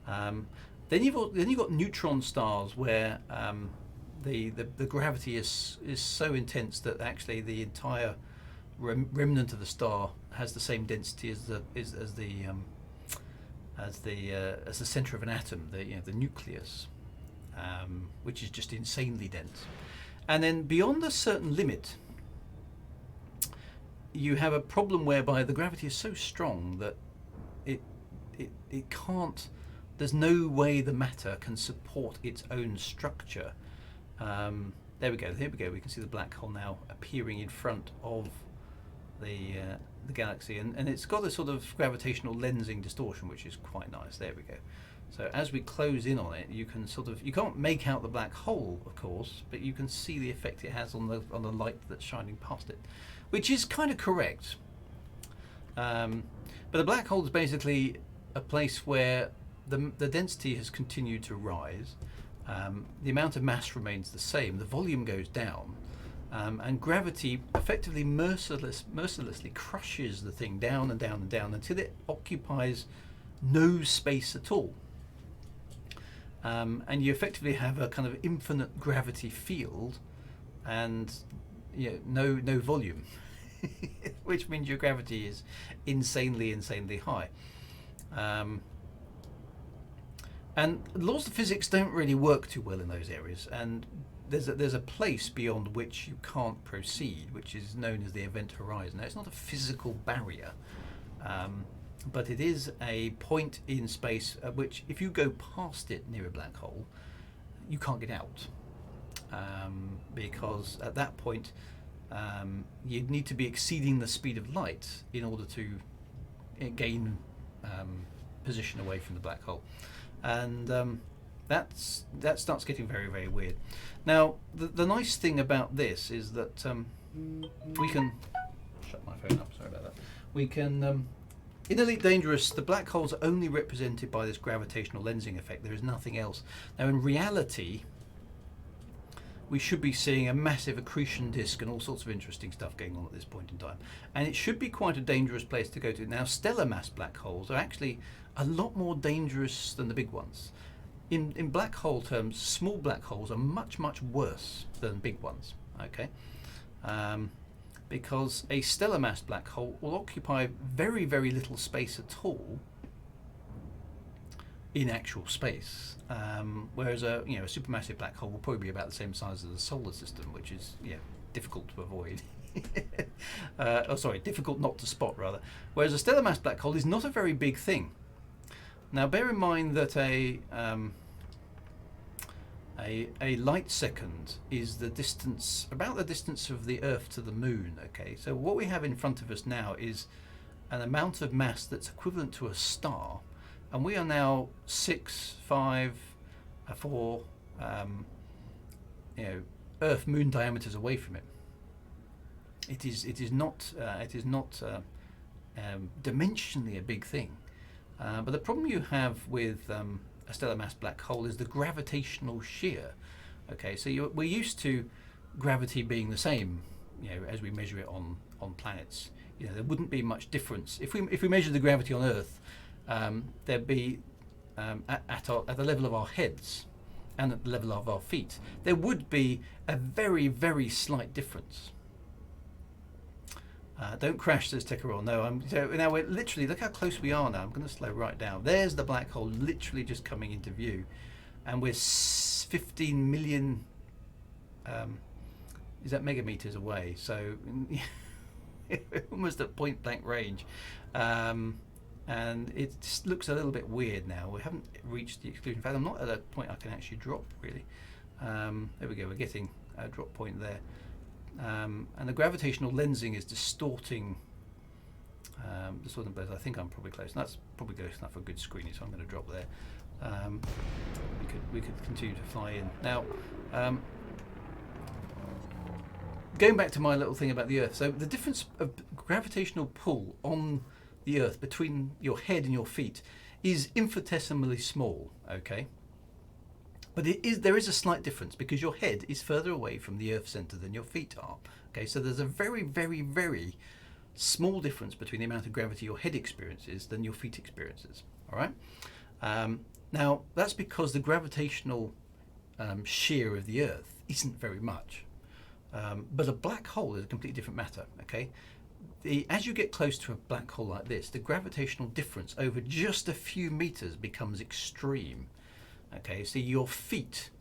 A: Then you've got neutron stars, where the gravity is so intense that actually the entire remnant of the star has the same density as the center of an atom, the nucleus, which is just insanely dense. And then beyond a certain limit, you have a problem whereby the gravity is so strong that it can't. There's no way the matter can support its own structure. There we go. Here we go. We can see the black hole now appearing in front of the galaxy, and it's got a sort of gravitational lensing distortion, which is quite nice. There we go. So as we close in on it, you can you can't make out the black hole, of course, but you can see the effect it has on the light that's shining past it, which is kind of correct. But the black hole is basically a place where the density has continued to rise. The amount of mass remains the same. The volume goes down. And gravity effectively mercilessly crushes the thing down and down and down until it occupies no space at all. And you effectively have a kind of infinite gravity field and no volume, which means your gravity is insanely high. And laws of physics don't really work too well in those areas, and there's a place beyond which you can't proceed, which is known as the event horizon. Now, it's not a physical barrier, but it is a point in space at which, if you go past it near a black hole, you can't get out, because at that point you'd need to be exceeding the speed of light in order to gain position away from the black hole. And that starts getting very weird. Now, the nice thing about this is that we can shut my phone up. Sorry about that. We can in Elite Dangerous, the black holes are only represented by this gravitational lensing effect. There is nothing else. Now, in reality, we should be seeing a massive accretion disk and all sorts of interesting stuff going on at this point in time. And it should be quite a dangerous place to go to. Now, stellar mass black holes are actually a lot more dangerous than the big ones. In black hole terms, small black holes are much worse than big ones. Okay, because a stellar mass black hole will occupy very, very little space at all in actual space, whereas a supermassive black hole will probably be about the same size as the solar system, which is difficult to avoid. Difficult not to spot rather. Whereas a stellar mass black hole is not a very big thing. Now, bear in mind that a light second is about the distance of the Earth to the Moon. Okay, so what we have in front of us now is an amount of mass that's equivalent to a star, and we are now 6, 5, 4, Earth Moon diameters away from it. It is not dimensionally a big thing, but the problem you have with a stellar mass black hole is the gravitational shear. Okay, so we're used to gravity being the same, as we measure it on planets. There wouldn't be much difference if we measure the gravity on Earth. There'd be at the level of our heads and at the level of our feet, there would be a very, very slight difference. Don't crash, says Tekarol. No, now we're literally, look how close we are now. I'm going to slow right down. There's the black hole literally just coming into view, and we're 15 million is that megameters away, so almost at point blank range, and it just looks a little bit weird now. We haven't reached the exclusion. In fact, I'm not at a point I can actually drop really. There we go, we're getting a drop point there. And the gravitational lensing is distorting both. I think I'm probably close. That's probably close enough for good screening, so I'm going to drop there. We could continue to fly in. Now, going back to my little thing about the Earth, so the difference of gravitational pull on the Earth between your head and your feet is infinitesimally small, okay? But there is a slight difference because your head is further away from the Earth centre than your feet are. Okay, so there's a very, very, very small difference between the amount of gravity your head experiences than your feet experiences. All right. Now that's because the gravitational shear of the Earth isn't very much, but a black hole is a completely different matter. Okay. As you get close to a black hole like this, the gravitational difference over just a few meters becomes extreme. Okay, so your feet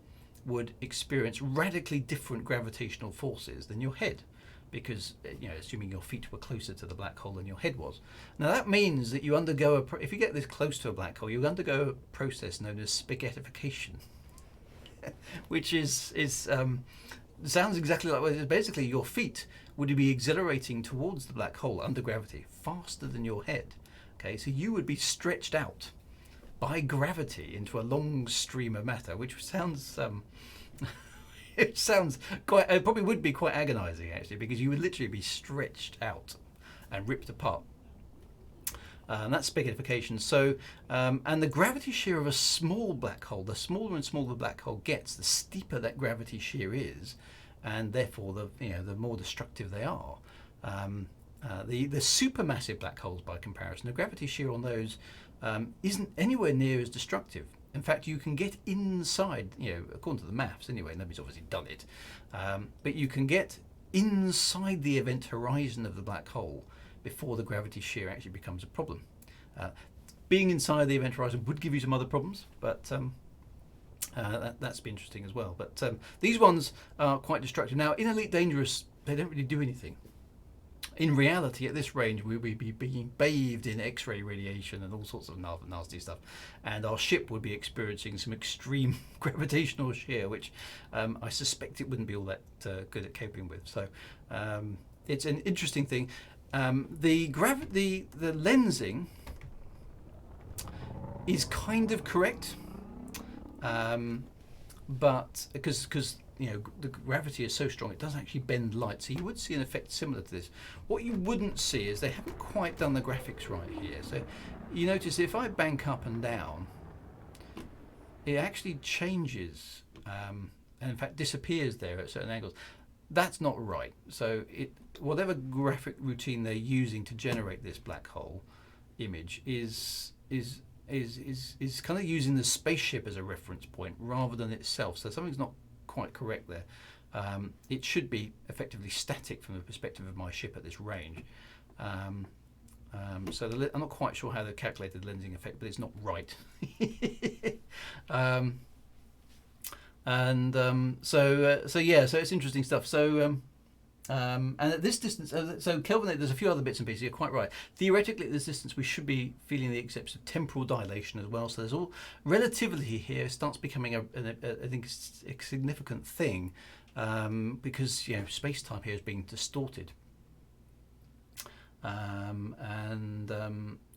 A: would experience radically different gravitational forces than your head, because assuming your feet were closer to the black hole than your head was. Now that means that you undergo if you get this close to a black hole, you undergo a process known as spaghettification, which sounds exactly like, well, basically your feet would be exhilarating towards the black hole under gravity faster than your head. Okay, so you would be stretched out by gravity into a long stream of matter, which sounds it probably would be quite agonizing actually, because you would literally be stretched out and ripped apart. And that's spaghettification. So and the gravity shear of a small black hole, the smaller and smaller the black hole gets, the steeper that gravity shear is, and therefore the more destructive they are. The supermassive black holes, by comparison, the gravity shear on those isn't anywhere near as destructive. In fact, you can get inside, according to the maths anyway, nobody's obviously done it, but you can get inside the event horizon of the black hole before the gravity shear actually becomes a problem. Being inside the event horizon would give you some other problems, but that's be interesting as well. But these ones are quite destructive. Now, in Elite Dangerous, they don't really do anything. In reality, at this range, we would be being bathed in X-ray radiation and all sorts of nasty stuff, and our ship would be experiencing some extreme gravitational shear, which I suspect it wouldn't be all that good at coping with. So it's an interesting thing. The lensing is kind of correct, but because the gravity is so strong, it does actually bend light, so you would see an effect similar to this. What you wouldn't see is they haven't quite done the graphics right here. So you notice if I bank up and down, it actually changes and in fact disappears there at certain angles. That's not right. So whatever graphic routine they're using to generate this black hole image is kind of using the spaceship as a reference point rather than itself. So something's not quite correct there. it should be effectively static from the perspective of my ship at this range. So I'm not quite sure how they calculated the lensing effect, but it's not right. So yeah, so it's interesting stuff. So and at this distance, so Kelvin, there's a few other bits and pieces. You're quite right. Theoretically, at this distance, we should be feeling the effects of temporal dilation as well. So there's all relativity here starts becoming I think a significant thing, because space-time here is being distorted.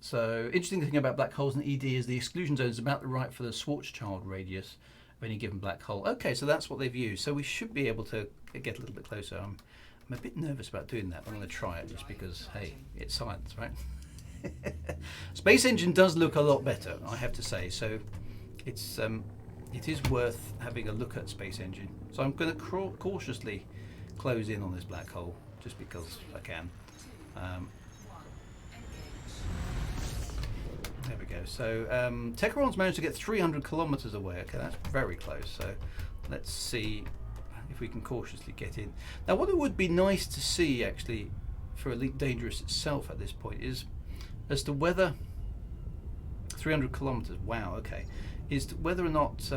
A: So interesting thing about black holes and ED is the exclusion zone is about right for the Schwarzschild radius of any given black hole. Okay, so that's what they've used. So we should be able to get a little bit closer. I'm a bit nervous about doing that, but I'm going to try it just because, hey, it's science, right? Space Engine does look a lot better, I have to say. So it's it is worth having a look at Space Engine. So I'm going to cautiously close in on this black hole just because I can. There we go. So Techeron's managed to get 300 kilometers away. Okay, that's very close. So let's see if we can cautiously get in. Now, what it would be nice to see actually for Elite Dangerous itself at this point is as to whether 300 kilometers. Wow. Okay, is to whether or not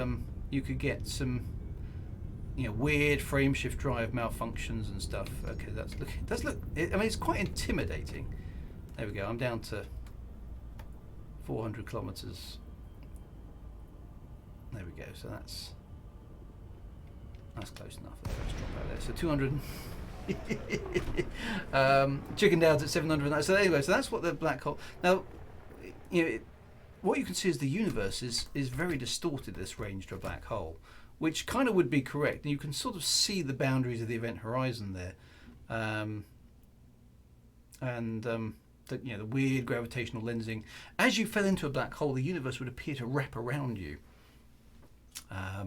A: you could get some weird frame shift drive malfunctions and stuff. Okay, I mean, it's quite intimidating. There we go. I'm down to 400 kilometers. There we go. So that's close enough. Let's drop out there. So 200. Chicken Downs at 700. So anyway, so that's what the black hole. Now, what you can see is the universe is very distorted at this range to a black hole, which kind of would be correct. And you can sort of see the boundaries of the event horizon there, the weird gravitational lensing. As you fell into a black hole, the universe would appear to wrap around you, there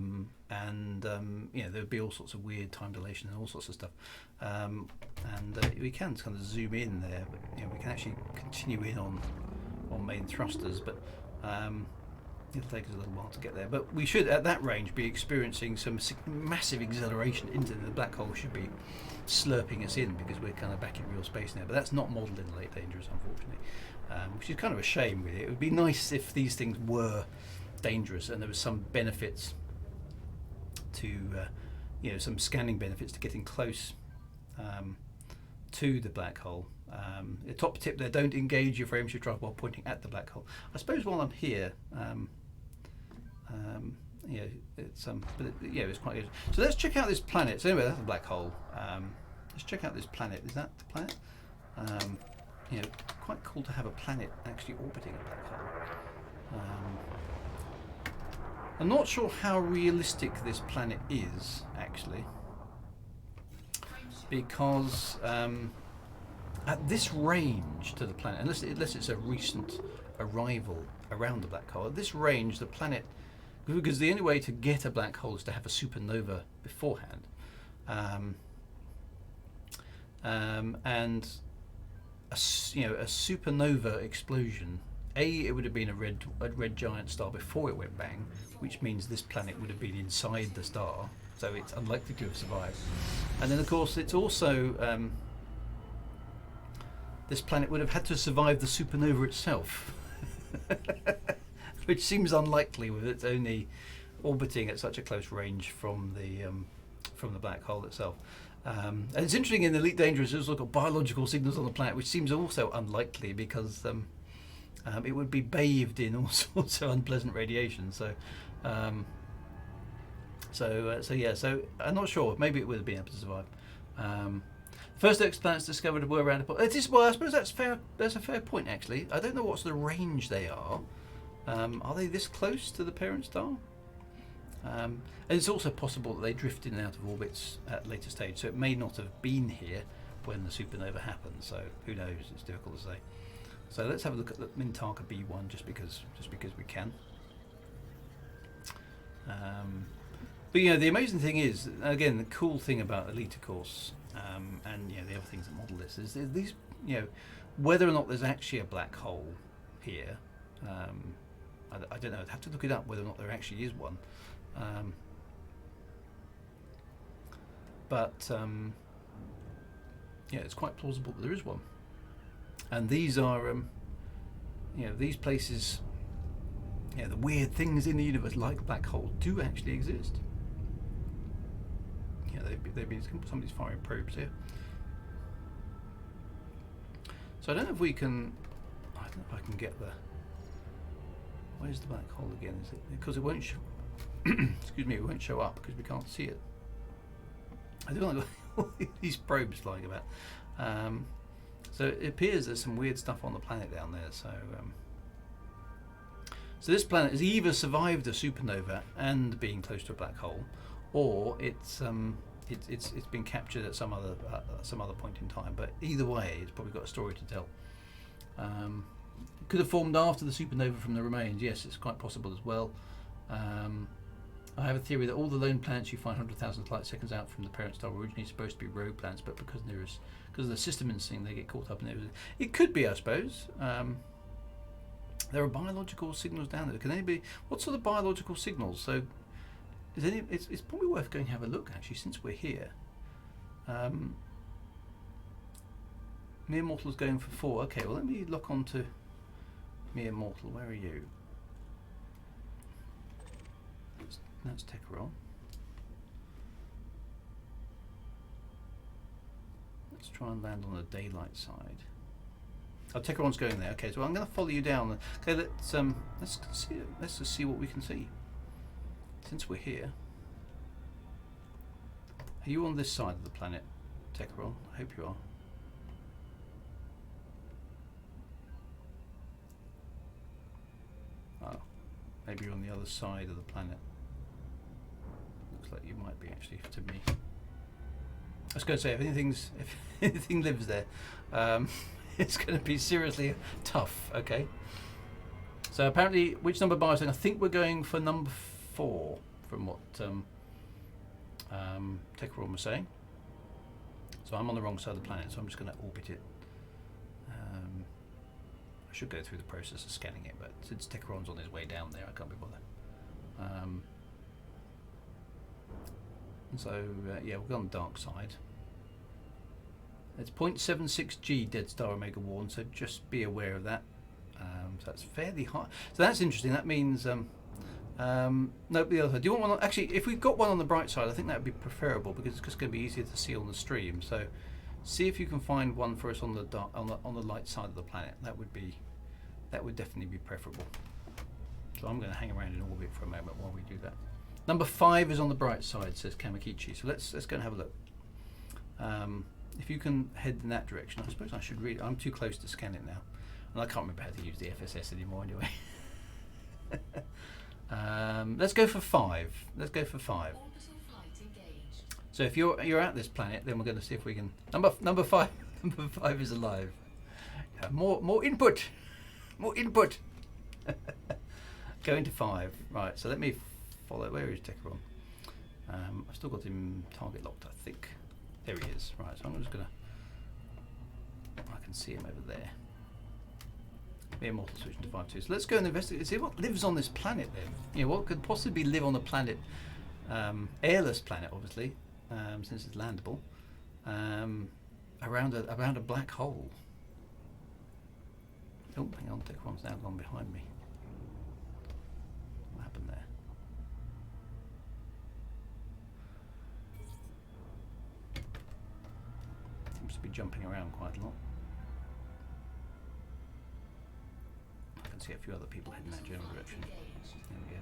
A: would be all sorts of weird time dilation and all sorts of stuff. We can kind of zoom in there, but we can actually continue in on main thrusters, but it'll take us a little while to get there. But we should, at that range, be experiencing some massive acceleration into the black hole. Should be slurping us in because we're kind of back in real space now. But that's not modelled in Late Dangerous, unfortunately, which is kind of a shame, really. It would be nice if these things were dangerous and there was some benefits to, some scanning benefits to getting close to the black hole. The top tip there: don't engage your frame shift drive while pointing at the black hole. I suppose while I'm here, it's quite good. So let's check out this planet. So anyway, that's a black hole. Let's check out this planet. Is that the planet? Quite cool to have a planet actually orbiting a black hole. I'm not sure how realistic this planet is actually, because at this range to the planet, unless it's a recent arrival around the black hole, at this range the planet, because the only way to get a black hole is to have a supernova beforehand, and a supernova explosion. It would have been a red giant star before it went bang, which means this planet would have been inside the star, so it's unlikely to have survived. And then of course it's also this planet would have had to survive the supernova itself, which seems unlikely with its only orbiting at such a close range from the black hole itself. And it's interesting in Elite Dangerous, there's look at biological signals on the planet, which seems also unlikely because it would be bathed in all sorts of unpleasant radiation. So I'm not sure. Maybe it would have been able to survive. First exoplanets discovered were around. I suppose that's fair. That's a fair point, actually. I don't know what sort of range they are. Are they this close to the parent star? And it's also possible that they drifted in and out of orbits at a later stage, so it may not have been here when the supernova happened. So who knows? It's difficult to say. So let's have a look at the Mintaka B1 just because we can. But the amazing thing is, again, the cool thing about Elite, of course, and the other things that model this is these, whether or not there's actually a black hole here. I don't know. I'd have to look it up whether or not there actually is one. but yeah, it's quite plausible that there is one. And these are, these places, the weird things in the universe, like black holes, do actually exist. Yeah, they've been somebody's firing probes here. So I don't know if we can. I don't know if I can get the. Where's the black hole again? Is it because it won't show? Excuse me, it won't show up because we can't see it. I don't like all these probes flying about. So it appears there's some weird stuff on the planet down there. So this planet has either survived a supernova and being close to a black hole, or it's been captured at some other point in time. But either way, it's probably got a story to tell. It could have formed after the supernova from the remains. Yes, it's quite possible as well. I have a theory that all the lone planets you find 100,000 light seconds out from the parent star were originally supposed to be rogue planets, but because of the system instinct, they get caught up in it. It could be, I suppose. There are biological signals down there. Can anybody? What sort of biological signals? So, it's probably worth going to have a look actually, since we're here. Mere Mortal's going for 4. Okay, well let me lock on to Mere Mortal. Where are you? That's Techeron. Let's try and land on the daylight side. Oh, Techeron's going there. Okay, so I'm going to follow you down. Okay, let's just see what we can see. Since we're here, are you on this side of the planet, Techeron? I hope you are. Oh, maybe you're on the other side of the planet. Looks like you might be actually to me. I was going to say, if anything lives there, it's going to be seriously tough. Okay. So apparently, which number bar is saying? I think we're going for number 4, from what Techeron was saying. So I'm on the wrong side of the planet, so I'm just going to orbit it. I should go through the process of scanning it, but since Techeron's on his way down there, I can't be bothered. Yeah, we'll go on the dark side. It's 0.76 G Dead Star Omega 1, so just be aware of that. So that's fairly high. So that's interesting. That means no, the other side. Do you want one? Actually, if we've got one on the bright side, I think that would be preferable because it's just going to be easier to see on the stream. So see if you can find one for us on the dark, on the light side of the planet. That would definitely be preferable. So I'm going to hang around in orbit for a moment while we do that. Number 5 is on the bright side, says Kamakichi. So let's go and have a look. If you can head in that direction, I suppose I should read it. I'm too close to scan it now, and I can't remember how to use the FSS anymore anyway. Let's go for 5. Let's go for 5. So if you're at this planet, then we're going to see if we can. Number 5. Number 5 is alive. More input. More input. Going to 5. Right. So let me follow. Where is Techeron? I've still got him target locked, I think. There he is. Right. So I'm just going to. I can see him over there. Mere Mortal switching to 5-2. So let's go and investigate. See what lives on this planet then. What could possibly live on a planet, airless planet, obviously, since it's landable, around a black hole. Oh, hang on, Techeron's now gone behind me. What happened there? Seems to be jumping around quite a lot. I can see a few other people heading that general direction. There we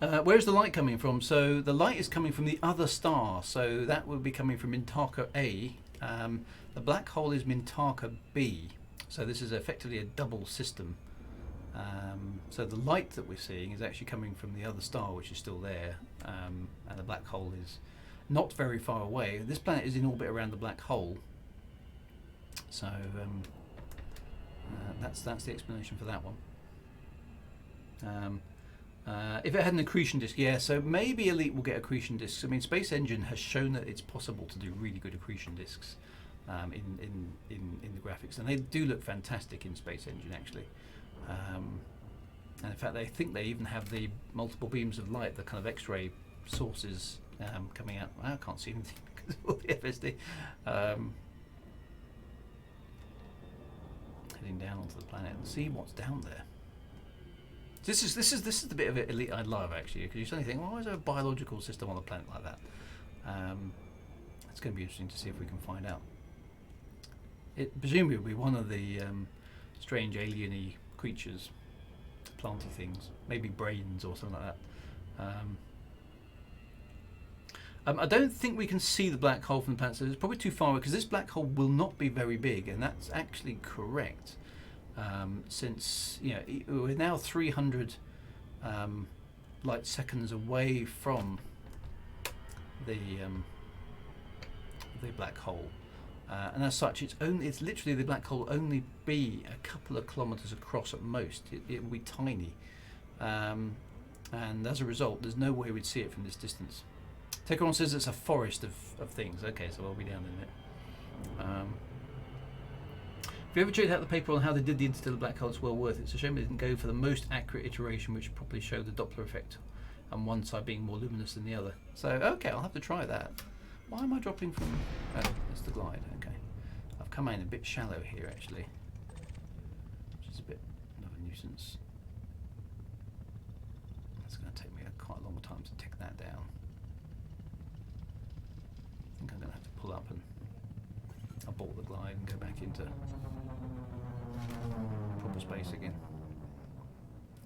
A: go. Where's the light coming from? So the light is coming from the other star, so that would be coming from Mintaka A. The black hole is Mintaka B, so this is effectively a double system. So the light that we're seeing is actually coming from the other star, which is still there, and the black hole is not very far away. This planet is in orbit around the black hole, so that's the explanation for that one. If it had an accretion disk, yeah, so maybe Elite will get accretion disks. I mean, Space Engine has shown that it's possible to do really good accretion disks in the graphics, and they do look fantastic in Space Engine actually. And in fact, they think they even have the multiple beams of light, the kind of X-ray sources coming out. I can't see anything because of all the FSD. Heading down onto the planet and see what's down there. This is the bit of it elite I love, actually, because you suddenly think, well, why is there a biological system on a planet like that? It's going to be interesting to see if we can find out. It presumably will be one of the strange alien-y creatures, planty things, maybe brains or something like that. I don't think we can see the black hole from the planet, so it's probably too far away, because this black hole will not be very big, and that's actually correct. Since we're now 300 light seconds away from the black hole, and as such, it's literally the black hole will only be a couple of kilometers across at most. It will be tiny, and as a result, there's no way we'd see it from this distance. Techeron says it's a forest of things. Okay, so I'll be down in it. If you ever checked out the paper on how they did the interstellar black hole, it's well worth it. It's a shame they didn't go for the most accurate iteration, which probably showed the Doppler effect, and one side being more luminous than the other. So, okay, I'll have to try that. Why am I dropping from... Oh, it's the glide, okay. I've come in a bit shallow here, actually, which is a bit of a nuisance. It's going to take me quite a long time to tick that down. I think I'm going to have to pull up and abort the glide and go back into proper space again,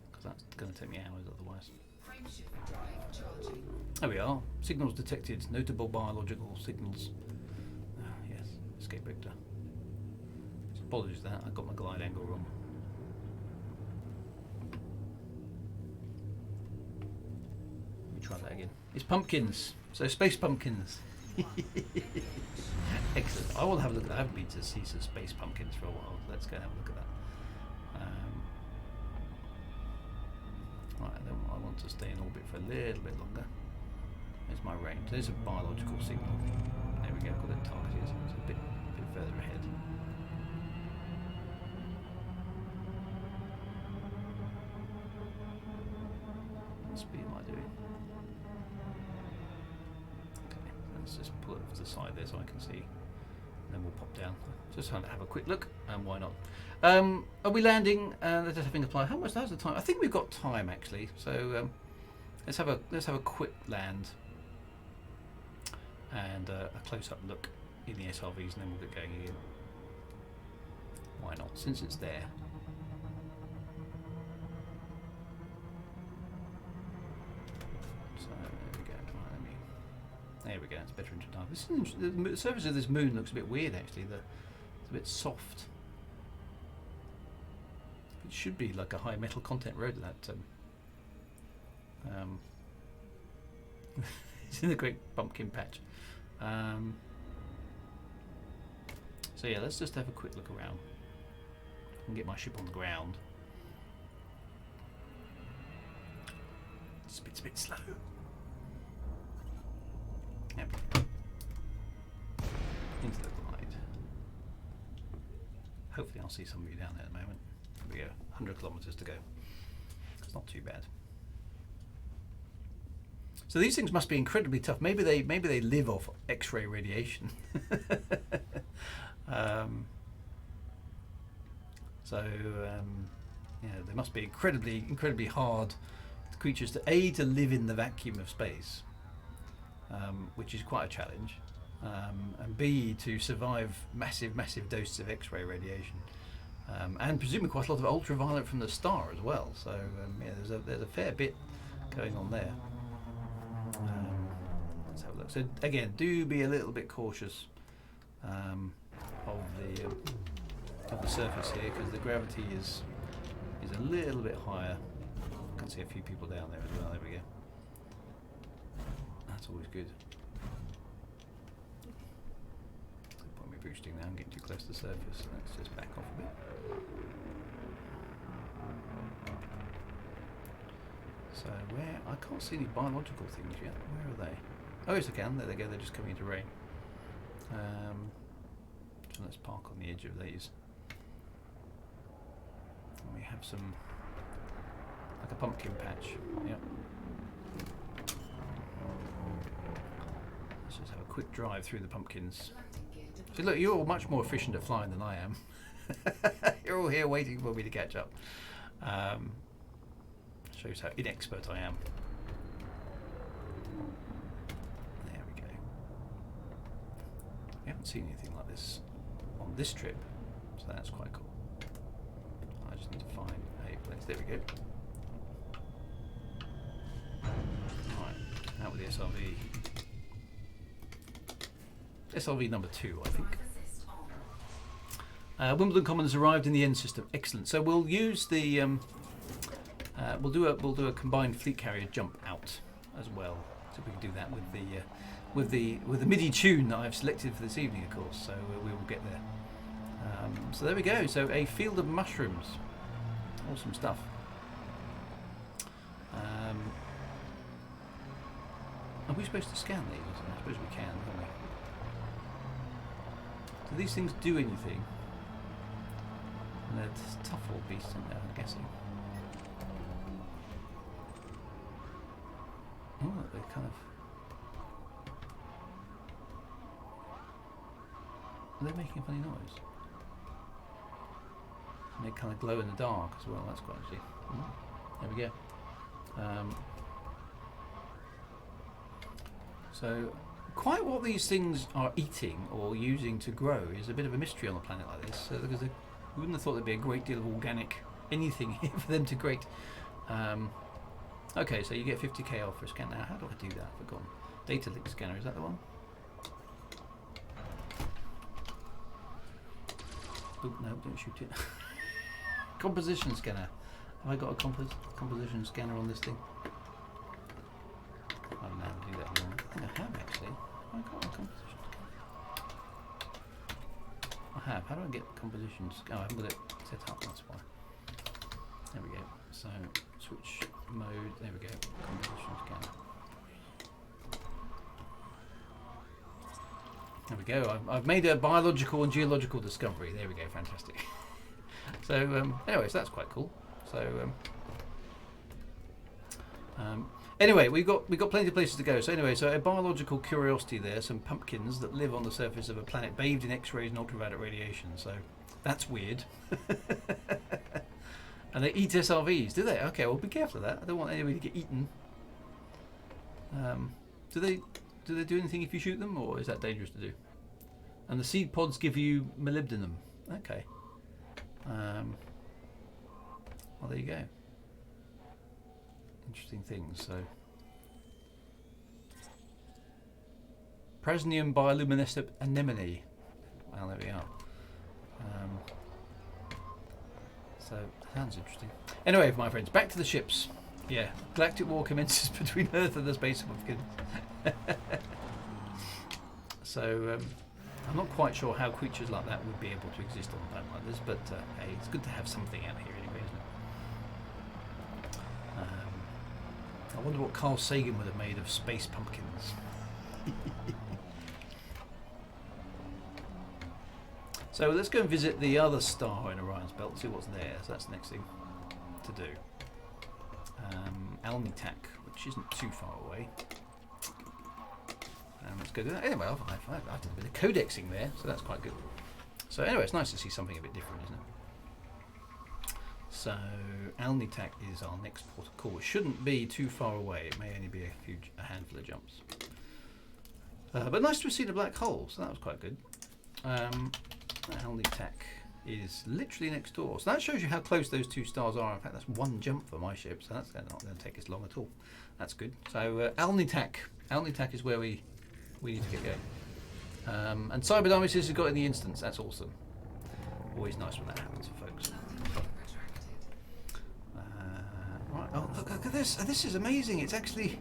A: because that's going to take me hours otherwise. There we are. Signals detected. Notable biological signals. Yes, escape vector. So apologies for that. I got my glide angle wrong. Let me try that again. It's pumpkins. So space pumpkins. Excellent. I will have a look at that. I haven't been to see some space pumpkins for a while. Let's go and have a look at that. Right, then I want to stay in orbit for a little bit longer. There's my range. There's a biological signal. There we go. Got it targeted. It's a bit further ahead. What speed am I doing? Okay, let's just pull it to the side there so I can see. And then we'll pop down. Just trying to have a quick look, and why not? Are we landing? Let's just having apply. How much? How's the time? I think we've got time actually. So let's have a quick land and a close-up look in the SRVs, and then we'll get going again. Why not? Since it's there. So there we go. Right, there we go. It's better into time. The surface of this moon looks a bit weird actually. It's a bit soft. It should be like a high metal content road. That it's in the great pumpkin patch. So yeah, let's just have a quick look around and get my ship on the ground. It's a bit slow. Yep. Into the glide. Hopefully I'll see some of you down there at the moment. There we go, 100 kilometers to go. It's not too bad. So these things must be incredibly tough. Maybe they live off X-ray radiation. They must be incredibly hard creatures to live in the vacuum of space, which is quite a challenge, and B, to survive massive doses of X-ray radiation, and presumably quite a lot of ultraviolet from the star as well. So there's a fair bit going on there. Let's have a look. So again, do be a little bit cautious of the surface here, because the gravity is a little bit higher. I can see a few people down there as well. There we go. That's always good. Point me boosting now. I'm getting too close to the surface. Let's just back off a bit. So I can't see any biological things yet. Where are they? Oh yes, I can. There they go. They're just coming into range. So let's park on the edge of these. And we have some like a pumpkin patch. Yep. Let's just have a quick drive through the pumpkins. See, look, you're all much more efficient at flying than I am. You're all here waiting for me to catch up. Shows how inexpert I am. There we go. We haven't seen anything like this on this trip, so that's quite cool. I just need to find a place. There we go. Right, out with the SRV. SRV number 2, I think. Wimbledon Common has arrived in the end system. Excellent. So we'll use the we'll do a combined fleet carrier jump out as well. So we can do that with the MIDI tune that I've selected for this evening, of course. So we will get there. So there we go. So a field of mushrooms. Awesome stuff. Are we supposed to scan these? I suppose we can, can't we? Do these things do anything? And they're tough old beasts, aren't they, I'm guessing. Oh, they're kind of... Are they making a funny noise? And they kind of glow in the dark as well, that's quite actually... There we go. So, quite what these things are eating or using to grow is a bit of a mystery on a planet like this, because we wouldn't have thought there'd be a great deal of organic anything here for them to create. Okay, so you get 50k off for a scan. Now, how do I do that? I've forgotten. Data link scanner, is that the one? Oh, no, don't shoot it. Composition scanner. Have I got a composition scanner on this thing? I don't know how to do that anymore. I think I have actually. Have I got a composition? I have. How do I get compositions? Oh, I haven't got it set up, that's why. There we go. So, switch mode. There we go. Composition scanner. There we go. I've made a biological and geological discovery. There we go. Fantastic. So, anyway, so that's quite cool. So, anyway, we've got plenty of places to go. So anyway, so a biological curiosity there, some pumpkins that live on the surface of a planet bathed in X-rays and ultraviolet radiation. So that's weird. And they eat SRVs, do they? Okay, well be careful of that. I don't want anybody to get eaten. Do they do anything if you shoot them, or is that dangerous to do? And the seed pods give you molybdenum. Okay. Well, there you go. Interesting things. So, Presnium bioluminescent anemone. Well, there we are. So, sounds interesting. Anyway, my friends, back to the ships. Yeah, galactic war commences between Earth and the space pumpkins. So, I'm not quite sure how creatures like that would be able to exist on a planet like this, but hey, it's good to have something out here anyway, isn't it? I wonder what Carl Sagan would have made of space pumpkins. So let's go and visit the other star in Orion's belt, see what's there. So that's the next thing to do. Alnitak, which isn't too far away. Let's go do that. Anyway, I've done a bit of codexing there, so that's quite good. So anyway, it's nice to see something a bit different, isn't it? So Alnitak is our next port of call. It shouldn't be too far away. It may only be a handful of jumps. But nice to have seen a black hole, so that was quite good. Alnitak is literally next door. So that shows you how close those two stars are. In fact, that's one jump for my ship, so that's not going to take us long at all. That's good. So Alnitak is where we need to get going. And Cyberdymisis has got in the instance. That's awesome. Always nice when that happens for folks. Right. Oh, look at this. This is amazing. It's actually...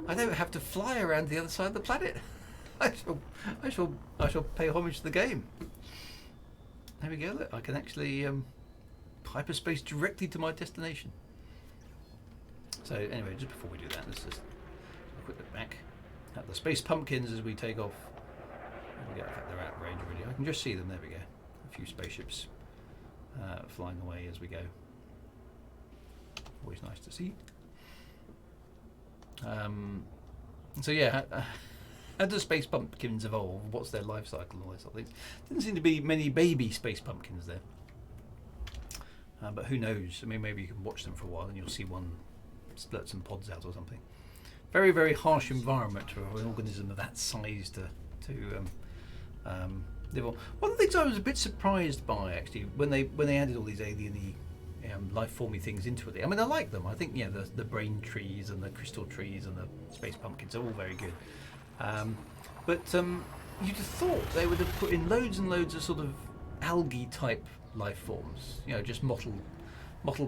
A: I don't have to fly around the other side of the planet. I shall pay homage to the game. There we go. Look, I can actually hyperspace directly to my destination. So anyway, just before we do that, let's just have a quick look back at the space pumpkins as we take off. There we go. In fact, they're out of range already. I can just see them. There we go. A few spaceships flying away as we go. Always nice to see. So yeah, how do space pumpkins evolve? What's their life cycle and all those sort of things? Didn't seem to be many baby space pumpkins there. But who knows? I mean, maybe you can watch them for a while and you'll see one split some pods out or something. Very, very harsh environment for an organism of that size to live on. One of the things I was a bit surprised by, actually, when they added all these alien-y life-formy things into it. I mean, I like them. I think the brain trees and the crystal trees and the space pumpkins are all very good. But you'd have thought they would have put in loads and loads of sort of algae-type life forms. Just mottled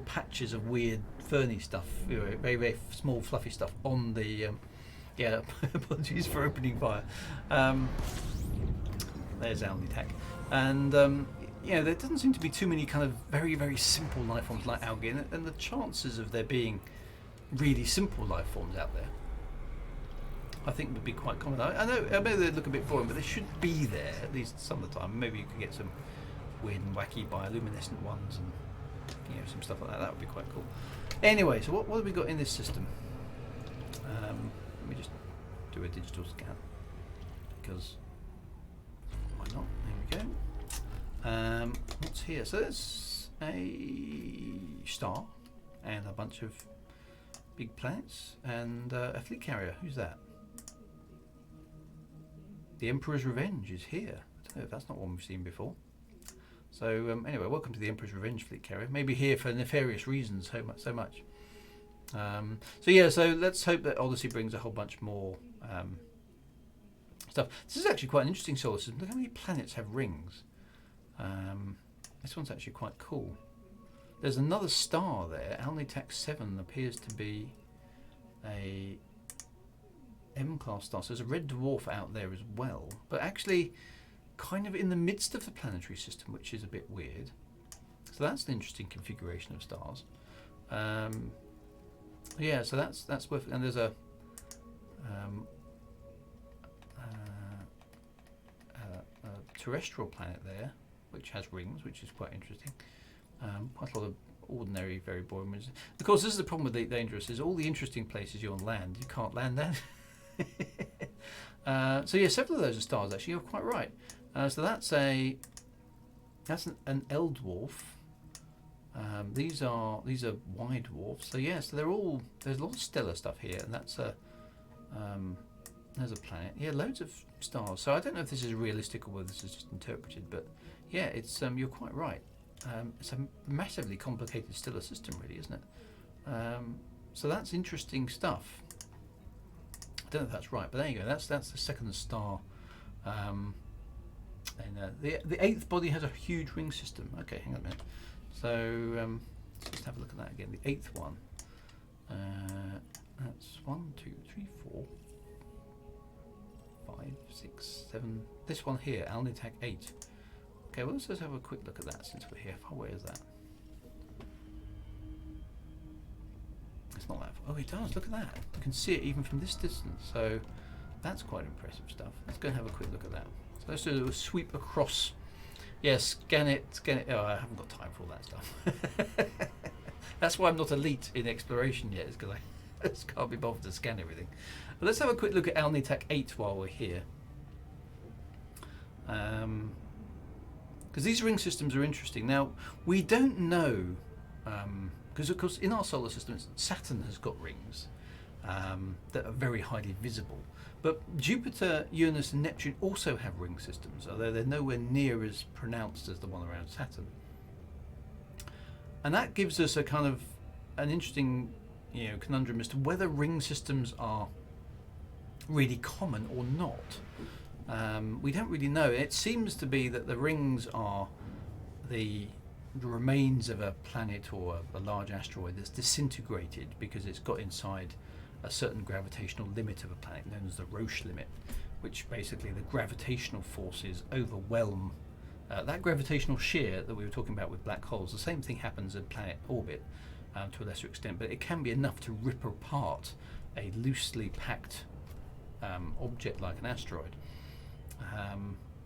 A: patches of weird ferny stuff. Very, very small, fluffy stuff on the. Apologies for opening fire. There's Alnitak, and there doesn't seem to be too many kind of very, very simple life forms like algae, and the chances of there being really simple life forms out there, I think, would be quite common. I know they look a bit boring, but they should be there at least some of the time. Maybe you could get some weird and wacky bioluminescent ones, and some stuff like that. That would be quite cool. Anyway, so what have we got in this system? Let me just do a digital scan, because why not? There we go. What's here? So there's a star and a bunch of big planets and a fleet carrier. Who's that? The Emperor's Revenge is here. I don't know if that's not one we've seen before. So anyway, welcome to the Emperor's Revenge fleet carrier. Maybe here for nefarious reasons so much. So let's hope that Odyssey brings a whole bunch more stuff. This is actually quite an interesting solar system. Look how many planets have rings. This one's actually quite cool. There's another star there. Alnitak 7 appears to be a M-class star. So there's a red dwarf out there as well. But actually kind of in the midst of the planetary system, which is a bit weird. So that's an interesting configuration of stars. So that's worth. And there's a terrestrial planet there, which has rings, which is quite interesting. Quite a lot of ordinary, very boring ones. Of course, this is the problem with the Dangerous: is all the interesting places you're on land, you can't land there. Several of those are stars. Actually, you're quite right. So that's an L dwarf. These are Y dwarfs. So they're all. There's a lot of stellar stuff here, and that's there's a planet. Yeah, loads of stars. So I don't know if this is realistic or whether this is just interpreted, but yeah, it's you're quite right. It's a massively complicated stellar system, really, isn't it? So that's interesting stuff. I don't know if that's right, but there you go. That's the second star. And the eighth body has a huge ring system. Okay, hang on a minute. So let's just have a look at that again. The eighth one. That's 1, 2, 3, 4, 5, 6, 7. This one here, Alnitak 8. Okay, well, let's just have a quick look at that since we're here. How far away is that? It's not that far. Oh, it does. Look at that. You can see it even from this distance. So that's quite impressive stuff. Let's go and have a quick look at that. So let's do a sweep across. Yeah, scan it. Oh, I haven't got time for all that stuff. That's why I'm not elite in exploration yet, is because I just can't be bothered to scan everything. But let's have a quick look at Alnitak 8 while we're here. Because these ring systems are interesting. Now, we don't know, because of course in our solar system, Saturn has got rings that are very highly visible. But Jupiter, Uranus and Neptune also have ring systems, although they're nowhere near as pronounced as the one around Saturn. And that gives us a kind of an interesting conundrum as to whether ring systems are really common or not. We don't really know. It seems to be that the rings are the remains of a planet or a large asteroid that's disintegrated because it's got inside a certain gravitational limit of a planet known as the Roche limit, which basically the gravitational forces overwhelm that gravitational shear that we were talking about with black holes. The same thing happens in planet orbit to a lesser extent, but it can be enough to rip apart a loosely packed object like an asteroid.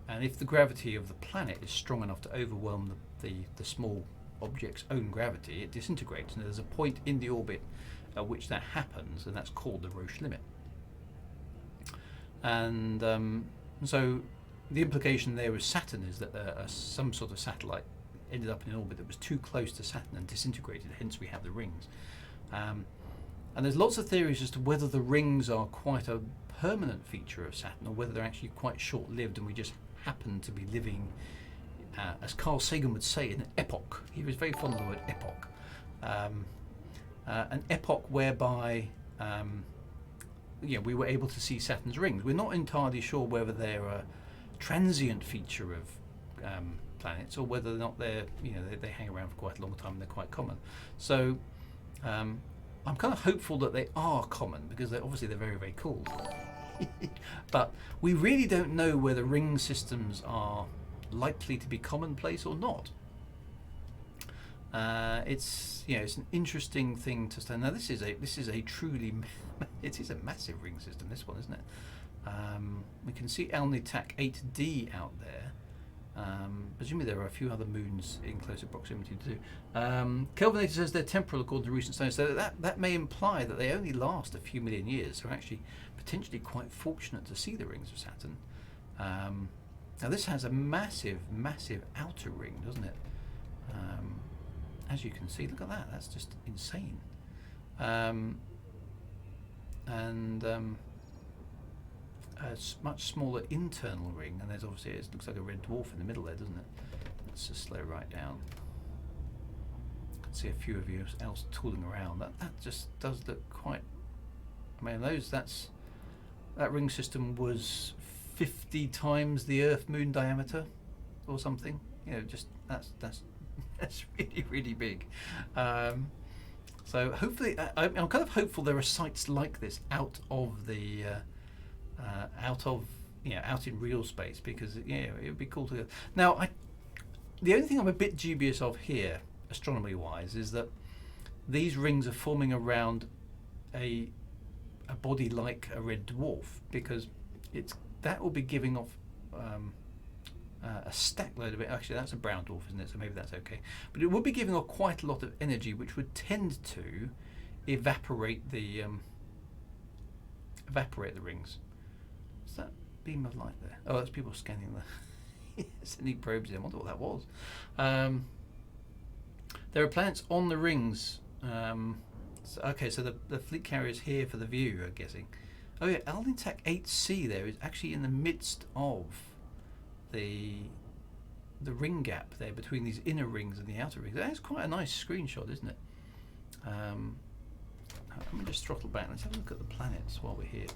A: And if the gravity of the planet is strong enough to overwhelm the small object's own gravity, it disintegrates, and there's a point in the orbit at which that happens, and that's called the Roche limit. And so the implication there with Saturn is that some sort of satellite ended up in an orbit that was too close to Saturn and disintegrated, hence we have the rings. And there's lots of theories as to whether the rings are quite a permanent feature of Saturn, or whether they're actually quite short-lived and we just happen to be living, as Carl Sagan would say, in an epoch. He was very fond of the word epoch. An epoch whereby we were able to see Saturn's rings. We're not entirely sure whether they're a transient feature of planets, or whether or not they're, they hang around for quite a long time and they're quite common. So I'm kind of hopeful that they are common, because they're very, very cool. But we really don't know whether ring systems are likely to be commonplace or not. It's an interesting thing to study. Now this is a truly it is a massive ring system, this one, isn't it? We can see Alnitak 8D out there. Presumably there are a few other moons in closer proximity too. Kelvinator says they're temporal according to recent studies, so that may imply that they only last a few million years. So we're actually potentially quite fortunate to see the rings of Saturn. Now this has a massive, massive outer ring, doesn't it? As you can see, look at that. That's just insane. And a much smaller internal ring, and there's obviously, it looks like a red dwarf in the middle there, doesn't it? Let's just slow right down. I can see a few of you else tooling around. That just does look quite. I mean, that ring system was 50 times the Earth Moon diameter, or something. Just that's really, really big. So hopefully, I'm kind of hopeful there are sites like this out in real space, because it would be cool to go. Now, the only thing I'm a bit dubious of here, astronomy-wise, is that these rings are forming around a body like a red dwarf, because that will be giving off a stack load of it. Actually, that's a brown dwarf, isn't it? So maybe that's okay. But it would be giving off quite a lot of energy, which would tend to evaporate the rings. What's that beam of light there? Oh, that's people scanning sending probes in. I wonder what that was. There are planets on the rings. So the fleet carrier is here for the view, I'm guessing. Oh yeah, Alnitak 8C there is actually in the midst of the ring gap there between these inner rings and the outer rings. That is quite a nice screenshot, isn't it? Let me just throttle back. Let's have a look at the planets while we're here.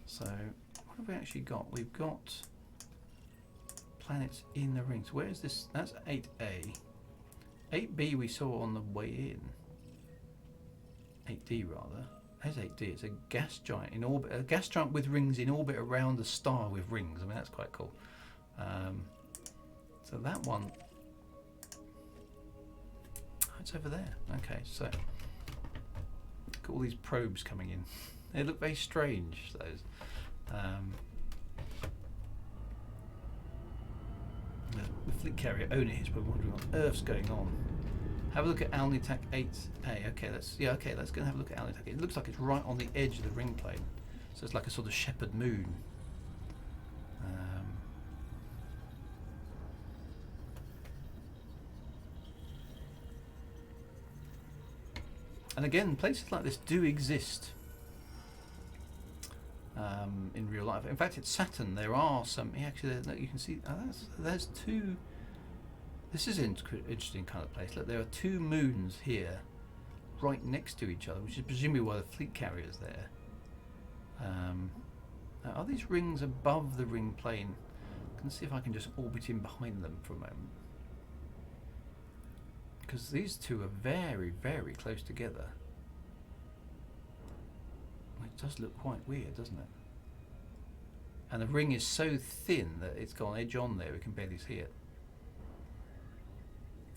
A: So, what have we actually got? We've got planets in the rings. Where is this? That's 8A. 8B we saw on the way in. 8D rather. There's 8D. It's a gas giant in orbit. A gas giant with rings in orbit around a star with rings. I mean, that's quite cool. So that one. It's over there. Okay, so look at all these probes coming in. They look very strange, those. The fleet carrier owner is probably wondering what on earth's going on. Have a look at Alnitak 8A. Okay, let's go and have a look at Alnitak. It looks like it's right on the edge of the ring plane, so it's like a sort of shepherd moon. And again, places like this do exist in real life. In fact, at Saturn there are some. Actually, you can see there's two. This is an interesting kind of place. Look, there are two moons here, right next to each other, which is presumably why the fleet carrier is there. Are these rings above the ring plane? I can see if I can just orbit in behind them for a moment. Because these two are very, very close together. It does look quite weird, doesn't it? And the ring is so thin that it's got an edge on there, we can barely see it.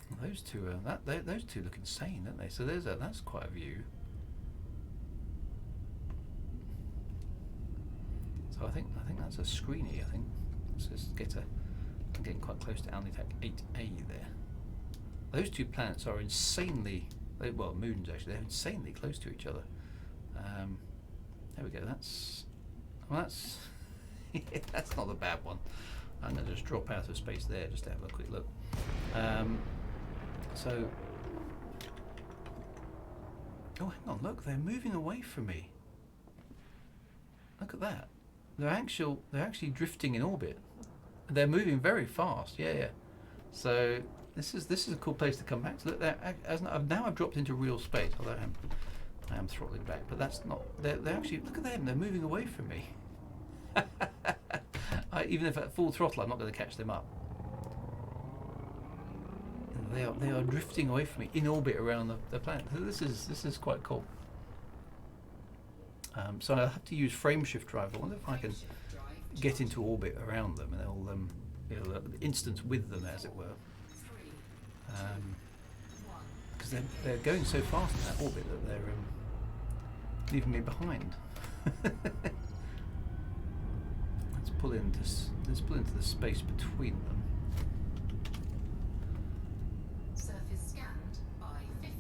A: Well, those two are those two look insane, don't they? So that's quite a view. So I think that's a screeny. I think let's just I'm getting quite close to Alnitak 8A there. those two planets are insanely, well, moons actually, they're insanely close to each other. There we go. That's that's not a bad one. I'm going to just drop out of space there just to have a quick look. So, oh, hang on, look, they're moving away from me. Look at that. They're actually drifting in orbit. They're moving very fast. Yeah. So this is a cool place to come back to. Look, now I've dropped into real space, although I am throttling back. But that's not. They're actually, look at them. They're moving away from me. Even if at full throttle, I'm not going to catch them up. And they are drifting away from me in orbit around the planet. So this is quite cool. So I'll have to use frame shift drive. I wonder if I can get into orbit around them, and it'll instance with them, as it were. Because they're going so fast in that orbit that they're leaving me behind. Let's pull into the space between them.
B: Surface scanned by 50%.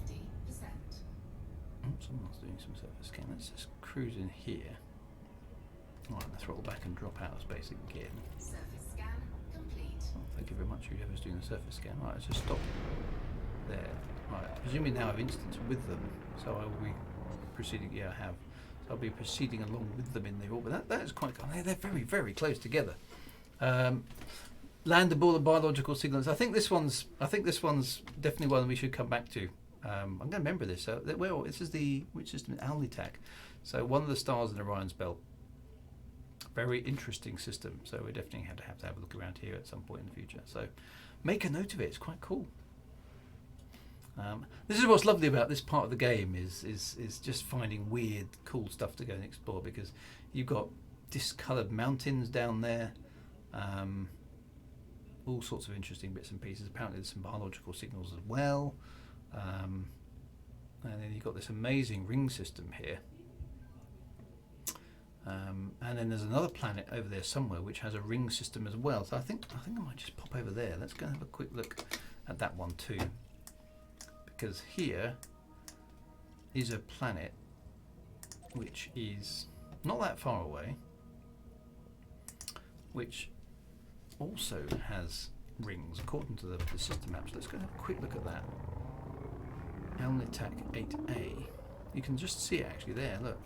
A: Oh, someone's doing some surface scan. Let's just cruise in here. Alright, let's throttle back and drop out of space again.
B: Surface scan complete.
A: Oh, thank you very much, whoever's doing the surface scan. Right, let's just stop there. Right, presuming now I've instanced with them, so I will be proceeding. Yeah, I have. So I'll be proceeding along with them in their orbit. That is quite cool. They're very, very close together. Landable and biological signals. I think this one's definitely one we should come back to. I'm going to remember this. So, well, this is which system? Alnitak. So one of the stars in Orion's belt. Very interesting system. So we definitely have to have a look around here at some point in the future. So make a note of it. It's quite cool. This is what's lovely about this part of the game is just finding weird, cool stuff to go and explore, because you've got discoloured mountains down there. All sorts of interesting bits and pieces. Apparently there's some biological signals as well. And then you've got this amazing ring system here. And then there's another planet over there somewhere which has a ring system as well. So I think I might just pop over there. Let's go and have a quick look at that one too. Because here is a planet which is not that far away, which also has rings according to the system maps. Let's go and have a quick look at that. Alnitak 8A. You can just see it actually there, look.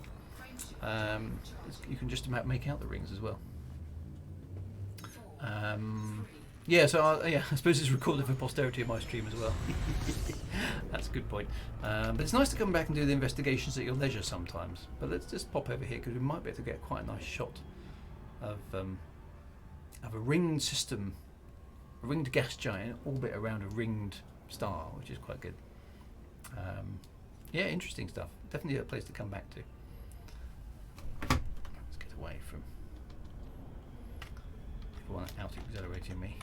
A: You can just about make out the rings as well. Yeah, so I suppose it's recorded for posterity in my stream as well. That's a good point. But it's nice to come back and do the investigations at your leisure sometimes. But let's just pop over here because we might be able to get quite a nice shot of a ringed system, a ringed gas giant orbit around a ringed star, which is quite good. Yeah, interesting stuff. Definitely a place to come back to. Let's get away from everyone out accelerating me.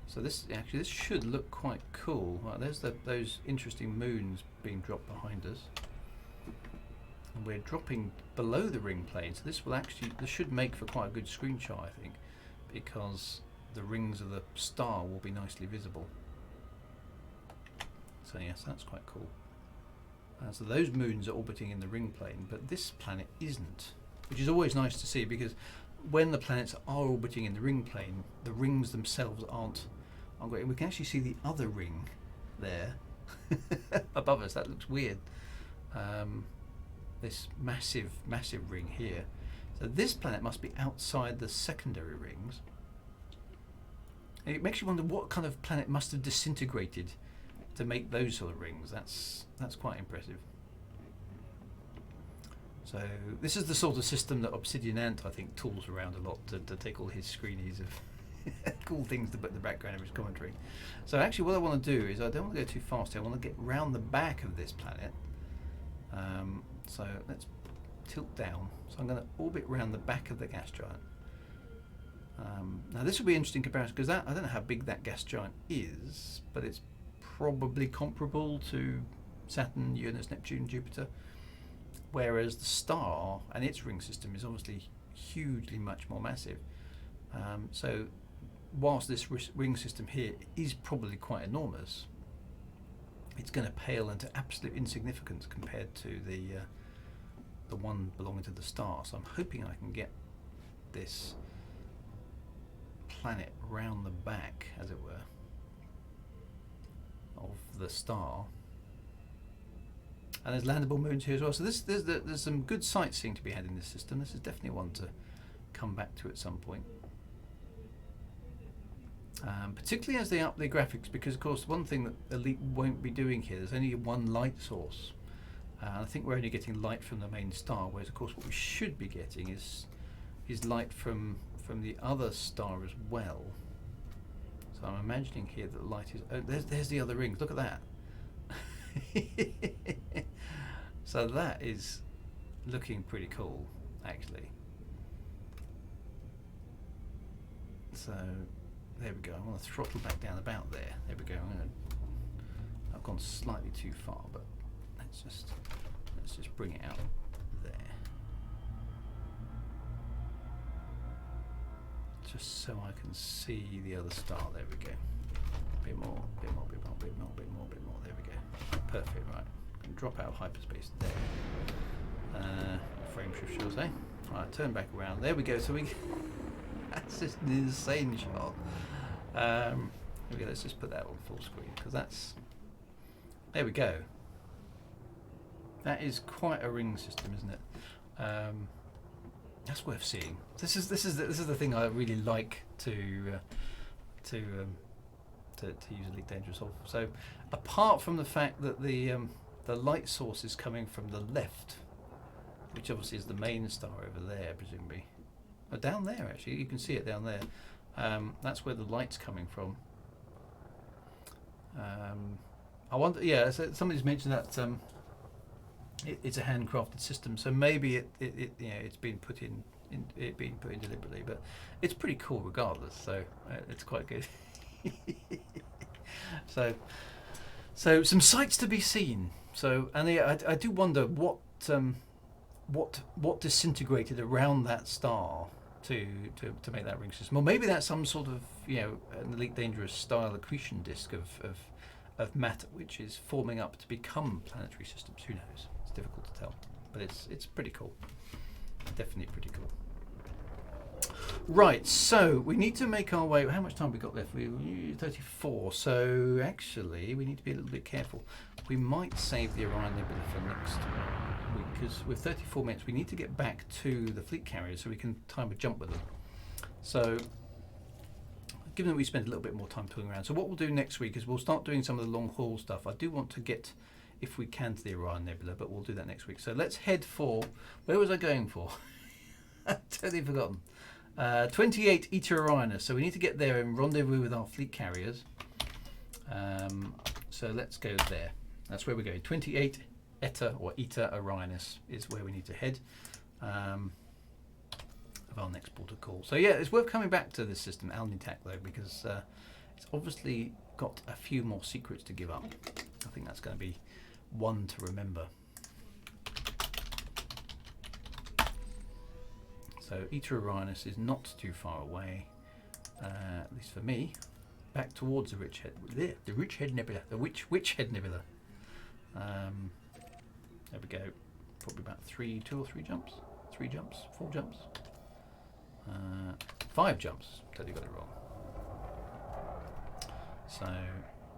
A: So this should look quite cool. Right, there's those interesting moons being dropped behind us, and we're dropping below the ring plane. So this should make for quite a good screenshot, I think, because the rings of the star will be nicely visible. So yes, that's quite cool. So those moons are orbiting in the ring plane, but this planet isn't, which is always nice to see, because when the planets are orbiting in the ring plane, the rings themselves aren't great. We can actually see the other ring there above us. That looks weird. This massive ring here. So this planet must be outside the secondary rings. And it makes you wonder what kind of planet must have disintegrated to make those sort of rings. That's quite impressive. So this is the sort of system that Obsidian Ant, I think, tools around a lot to take all his screenies of cool things to put in the background of his commentary. So actually what I want to do is, I don't want to go too fast here. I want to get round the back of this planet. So let's tilt down. So I'm going to orbit round the back of the gas giant. Now this will be an interesting comparison, because I don't know how big that gas giant is, but it's probably comparable to Saturn, Uranus, Neptune, Jupiter. Whereas the star and its ring system is obviously hugely much more massive. So whilst this ring system here is probably quite enormous, it's going to pale into absolute insignificance compared to the one belonging to the star. So I'm hoping I can get this planet round the back, as it were, of the star. And there's landable moons here as well. So there's some good sightseeing to be had in this system. This is definitely one to come back to at some point. Particularly as they up their graphics, because of course one thing that Elite won't be doing here, there's only one light source. I think we're only getting light from the main star, whereas of course what we should be getting is light from the other star as well. So I'm imagining here that the light is... Oh, there's the other rings. Look at that. So that is looking pretty cool, actually. So there we go. I want to throttle back down about there. There we go. I've gone slightly too far, but let's just bring it out there, just so I can see the other star. There we go. A bit more, bit more, bit more, bit more, bit more, bit more. There we go. Perfect. Right. I can drop out of hyperspace there. Frame shift, shall I say? Right. Turn back around. There we go. So we. That's just an insane shot. There we go. Let's just put that on full screen, because that's. There we go. That is quite a ring system, isn't it? That's worth seeing. This is the thing I really like to use Elite Dangerous of. So, apart from the fact that the light source is coming from the left, which obviously is the main star over there, presumably. Oh, down there actually, you can see it down there. That's where the light's coming from. I wonder. Yeah, so somebody's mentioned that it's a handcrafted system, so maybe it's been put in deliberately, but it's pretty cool regardless. So it's quite good. so some sights to be seen. So and I do wonder what disintegrated around that star to make that ring system. Or maybe that's some sort of an Elite Dangerous style accretion disk of matter which is forming up to become planetary systems. Who knows? It's difficult to tell, but it's pretty cool. Definitely pretty cool. Right, so we need to make our way. How much time have we got left? 34. So actually, we need to be a little bit careful. We might save the Orion Nebula for next week, because with 34 minutes, we need to get back to the fleet carriers so we can time a jump with them. So, given that we spent a little bit more time tooling around, so what we'll do next week is we'll start doing some of the long haul stuff. I do want to get, if we can, to the Orion Nebula, but we'll do that next week. So let's head for, where was I going for? Totally forgotten. 28 Eta Orionis. So we need to get there and rendezvous with our fleet carriers. So let's go there. That's where we're going. 28 Eta Orionis is where we need to head of our next port of call. So yeah, it's worth coming back to this system, Alnitak, though, because it's obviously got a few more secrets to give up. I think that's going to be one to remember. So Eta Orionis is not too far away, at least for me, back towards the Rich Head Nebula, the Witch Head Nebula. There we go. Probably about 2 or 3 jumps, 4 jumps, 5 jumps. Totally got it wrong.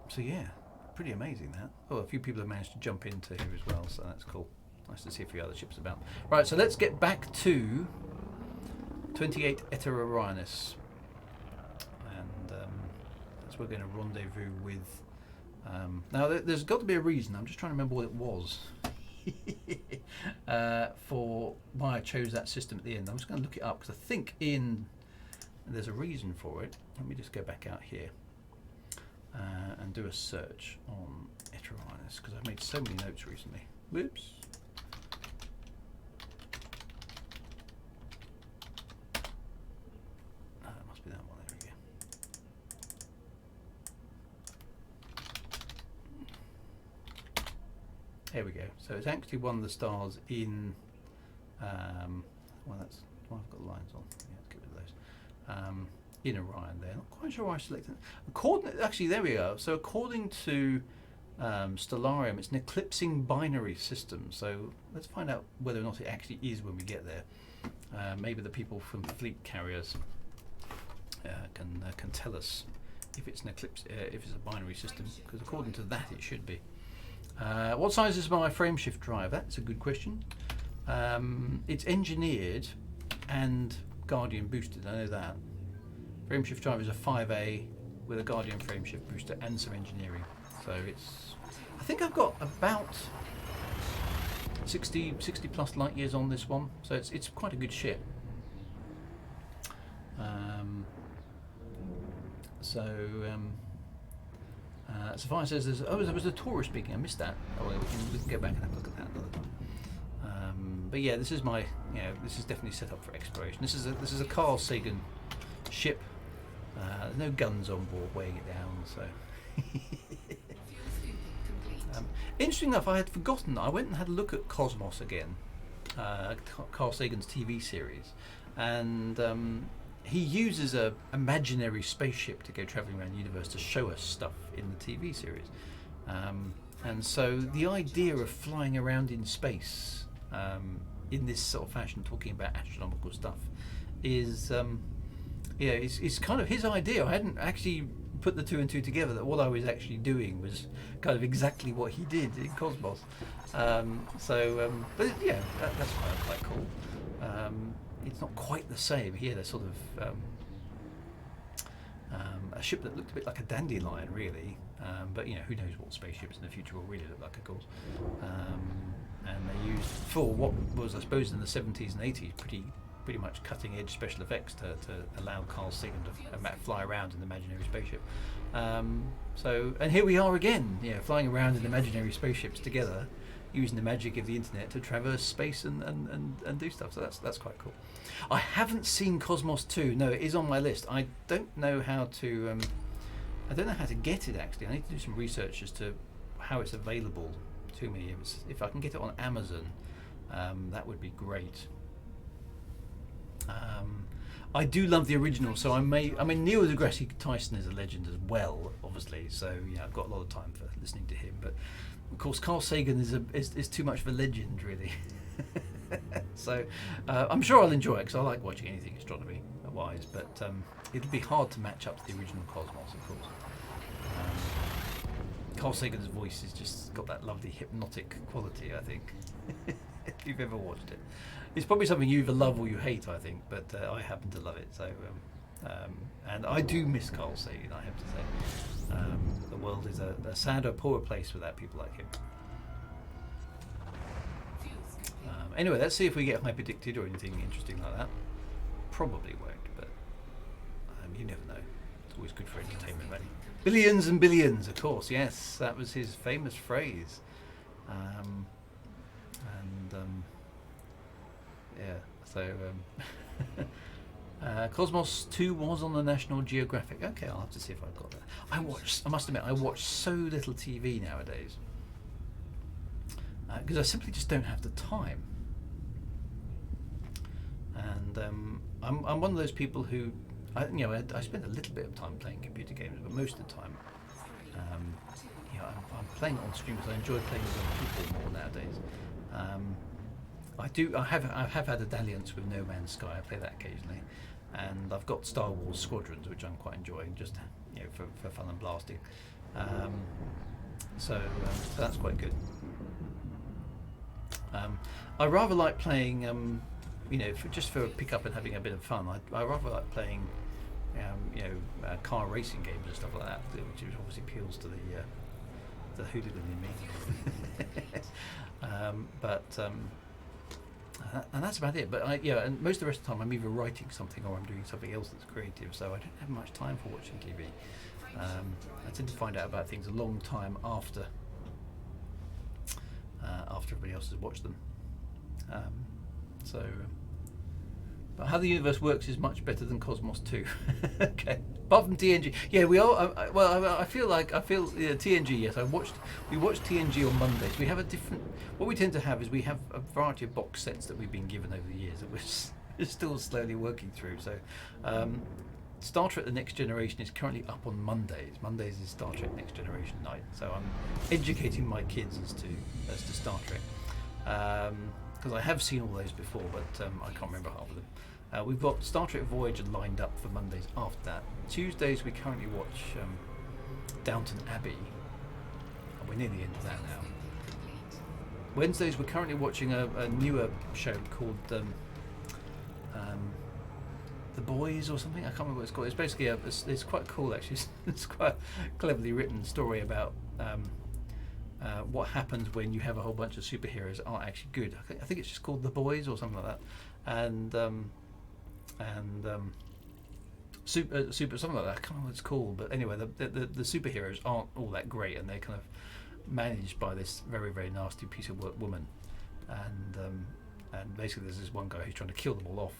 A: So yeah, pretty amazing that. Oh, a few people have managed to jump into here as well, so that's cool. Nice to see a few other ships about. Right, so let's get back to 28 Eta Orionis, and that's where we're going to rendezvous with. Now, there's got to be a reason. I'm just trying to remember what it was for why I chose that system at the end. I'm just going to look it up because I think there's a reason for it. Let me just go back out here and do a search on Eta Orionis, because I've made so many notes recently. Whoops. There we go. So it's actually one of the stars in. Well, that's. Well, I've got lines on. Yeah, let's get rid of those. in Orion there. Not quite sure why I selected. Actually, there we go. So according to Stellarium, it's an eclipsing binary system. So let's find out whether or not it actually is when we get there. Maybe the people from fleet carriers can tell us if it's an eclipse, if it's a binary system, because according to that it should be. What size is my frameshift drive? That's a good question. It's engineered and Guardian boosted, I know that. Frameshift drive is a 5A with a Guardian frameshift booster and some engineering. So it's, I think I've got about 60 plus light years on this one, so it's quite a good ship. Sci-Fi says there's, there was a tourist speaking. I missed that. Oh, well, we can go back and have a look at that another time. But yeah, this is my, this is definitely set up for exploration. This is a Carl Sagan ship. There's no guns on board weighing it down, so. Interesting enough, I had forgotten. I went and had a look at Cosmos again, Carl Sagan's TV series, and he uses a imaginary spaceship to go travelling around the universe to show us stuff in the TV series. And so the idea of flying around in space in this sort of fashion, talking about astronomical stuff, is it's kind of his idea. I hadn't actually put the two and two together, that what I was actually doing was kind of exactly what he did in Cosmos. But yeah, that's quite cool. It's not quite the same here. They're sort of a ship that looked a bit like a dandelion, really. But who knows what spaceships in the future will really look like, of course. And they used, for what was, I suppose, in the 70s and 80s, pretty much cutting-edge special effects to allow Carl Sagan to fly around in the imaginary spaceship. And here we are again, flying around in imaginary spaceships together, using the magic of the internet to traverse space and do stuff. So that's quite cool. I haven't seen Cosmos 2. No, it is on my list. I don't know how to get it, actually. I need to do some research as to how it's available to me. If I can get it on Amazon, that would be great. I do love the original, so Neil deGrasse Tyson is a legend as well, obviously. So I've got a lot of time for listening to him. But of course, Carl Sagan is too much of a legend, really. So I'm sure I'll enjoy it because I like watching anything astronomy-wise. But it'll be hard to match up to the original Cosmos, of course. Carl Sagan's voice has just got that lovely hypnotic quality, I think. If you've ever watched it, it's probably something you either love or you hate, I think. But I happen to love it. So, and I do miss Carl Sagan, I have to say. The world is a sadder, poorer place without people like him. Anyway, let's see if we get hyperdicted or anything interesting like that. Probably won't, but you never know. It's always good for entertainment value. Billions and billions, of course. Yes, that was his famous phrase. Cosmos 2 was on the National Geographic. Okay, I'll have to see if I've got that. I must admit, I watch so little TV nowadays because I simply just don't have the time. And I'm one of those people who, I spend a little bit of time playing computer games, but most of the time, I'm playing on stream because I enjoy playing with other people more nowadays. I have had a dalliance with No Man's Sky. I play that occasionally, and I've got Star Wars Squadrons, which I'm quite enjoying, just for fun and blasting. So that's quite good. I rather like playing, just for pick up and having a bit of fun. I rather like playing, car racing games and stuff like that, which obviously appeals to the hooligan in me. And that's about it. But and most of the rest of the time I'm either writing something or I'm doing something else that's creative. So I don't have much time for watching TV. I tend to find out about things a long time after everybody else has watched them. But how the universe works is much better than Cosmos 2. Okay. Apart from TNG, yeah, we are. I feel TNG. Yes, we watched TNG on Mondays. We have a different. What we tend to have is we have a variety of box sets that we've been given over the years that we're still slowly working through. So, Star Trek: The Next Generation is currently up on Mondays. Mondays is Star Trek: Next Generation night, so I'm educating my kids as to Star Trek, because I have seen all those before, but I can't remember half of them. We've got Star Trek Voyager lined up for Mondays after that. Tuesdays we currently watch Downton Abbey. Oh, we're near the end of that now. Wednesdays we're currently watching a newer show called The Boys or something. I can't remember what it's called. It's basically it's quite cool actually. It's quite a cleverly written story about what happens when you have a whole bunch of superheroes that aren't actually good. I think it's just called The Boys or something like that. And super something like that. I can't remember what it's called. But anyway, the superheroes aren't all that great, and they're kind of managed by this very, very nasty piece of work woman. And basically there's this one guy who's trying to kill them all off.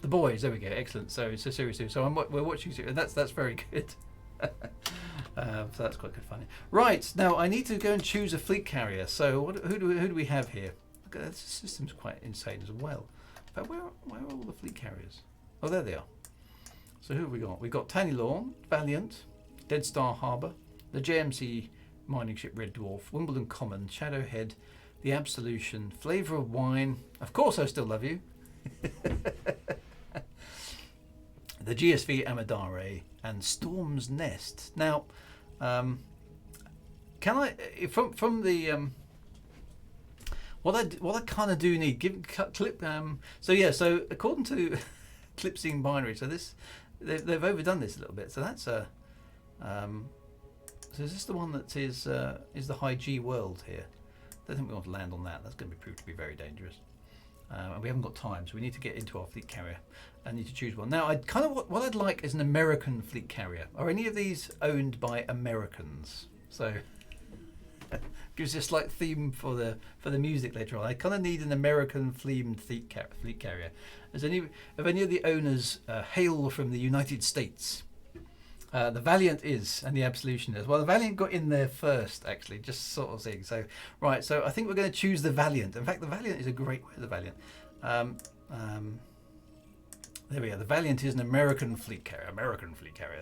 A: The Boys, there we go, excellent. So it's a series 2. So we're watching, and that's very good. So that's quite good fun. Right, now I need to go and choose a fleet carrier. So who do we have here? Look, this system's quite insane as well. But where are all the fleet carriers? Oh, there they are. So who have we got? We've got Tanny Lawn, Valiant, Dead Star Harbour, the JMC mining ship Red Dwarf, Wimbledon Common, Shadowhead, the Absolution, Flavour of Wine, Of Course I Still Love You, the GSV Amadare, and Storm's Nest. Now, can I from the what I kind of do need clip so according to Clipsing Binary, so this they've overdone this a little bit. So that's a so is this the one that is the high G world here? I don't think we want to land on that. That's going to be proved to be very dangerous. And we haven't got time, so we need to get into our fleet carrier. I need to choose one. Now, what I'd like is an American fleet carrier. Are any of these owned by Americans? So gives us like theme for the music later on. I kind of need an American themed fleet carrier. Have any of the owners hail from the United States? The Valiant is, and the Absolution is. Well, the Valiant got in there first, actually, just sort of thing. So, right, so I think we're going to choose the Valiant. In fact, the Valiant is a great way, the Valiant. There we go. The Valiant is an American fleet carrier. There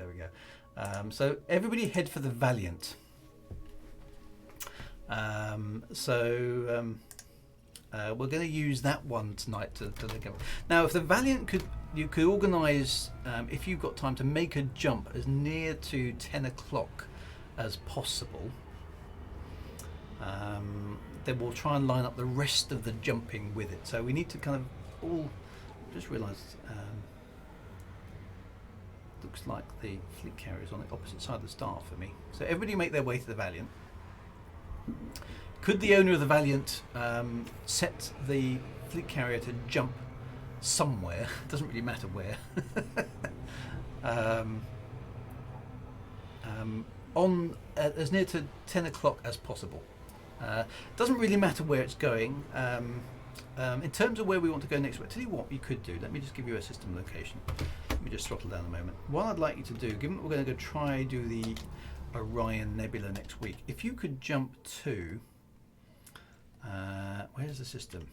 A: we go. So everybody head for the Valiant. We're going to use that one tonight to look at. Now, if the Valiant you could organise, if you've got time, to make a jump as near to 10 o'clock as possible. Then we'll try and line up the rest of the jumping with it. So we need to kind of all just realise. Looks like the fleet carrier is on the opposite side of the star for me. So everybody make their way to the Valiant. Could the owner of the Valiant set the fleet carrier to jump somewhere? Doesn't really matter where. On as near to 10 o'clock as possible. Doesn't really matter where it's going. In terms of where we want to go next, tell you what you could do. Let me just give you a system location. Let me just throttle down a moment. What I'd like you to do, given that we're going to go do the Orion Nebula next week, if you could jump to where's the system?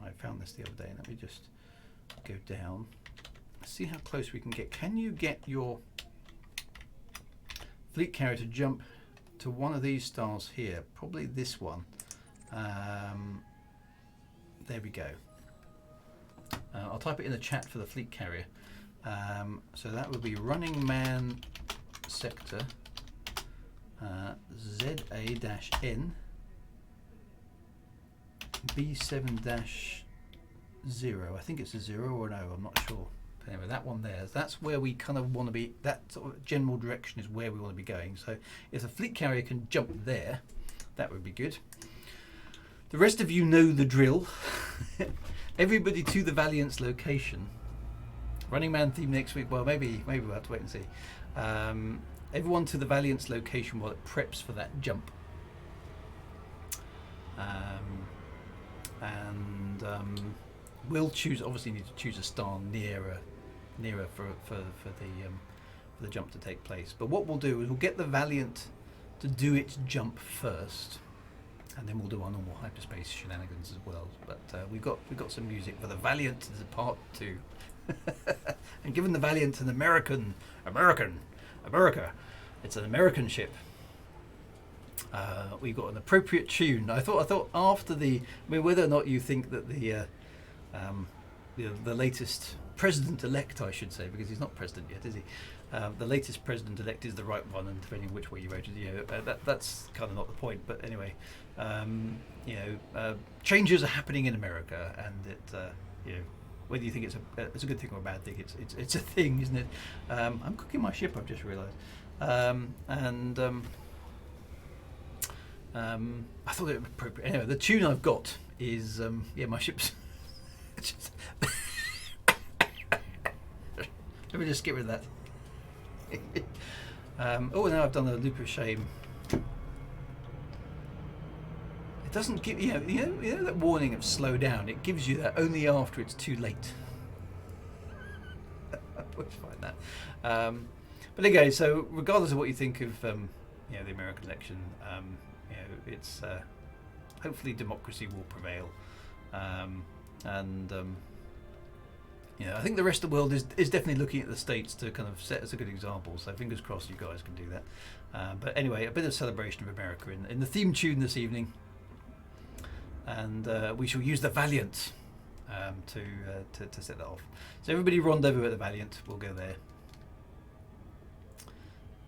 A: I found this the other day. Let me just go down. See how close we can get. Can you get your fleet carrier to jump to one of these stars here? Probably this one. There we go. I'll type it in the chat for the fleet carrier. So that would be running man sector ZA-N B7-0. I think it's a 0 or no, I'm not sure. But anyway, that one there, that's where we kind of want to be. That sort of general direction is where we want to be going. So if the fleet carrier can jump there, that would be good. The rest of you know the drill. Everybody to the Valiant's location. Running Man theme next week. Well, maybe we'll have to wait and see. Everyone to the Valiant's location while it preps for that jump. We'll choose. Obviously, need to choose a star nearer for the jump to take place. But what we'll do is we'll get the Valiant to do its jump first, and then we'll do our normal hyperspace shenanigans as well. But we've got some music for the Valiant to depart to. And given the Valiant an America, it's an American ship. We got an appropriate tune. I thought after whether or not you think that the latest president-elect, I should say, because he's not president yet, is he? The latest president-elect is the right one, and depending on which way you voted, that's kind of not the point. But anyway, changes are happening in America, and it, whether you think it's a good thing or a bad thing, it's a thing, isn't it? I'm cooking my ship, I've just realised, I thought it was appropriate. Anyway, the tune I've got is my ship's. Let me just get rid of that. Now I've done a loop of shame. It doesn't give you know that warning of slow down. It gives you that only after it's too late. I always find that. But again, so regardless of what you think of the American election, it's hopefully democracy will prevail, I think the rest of the world is definitely looking at the States to kind of set as a good example. So fingers crossed you guys can do that. But anyway, a bit of celebration of America in the theme tune this evening, and we shall use the Valiant to set that off. So everybody rendezvous at the Valiant. We'll go there.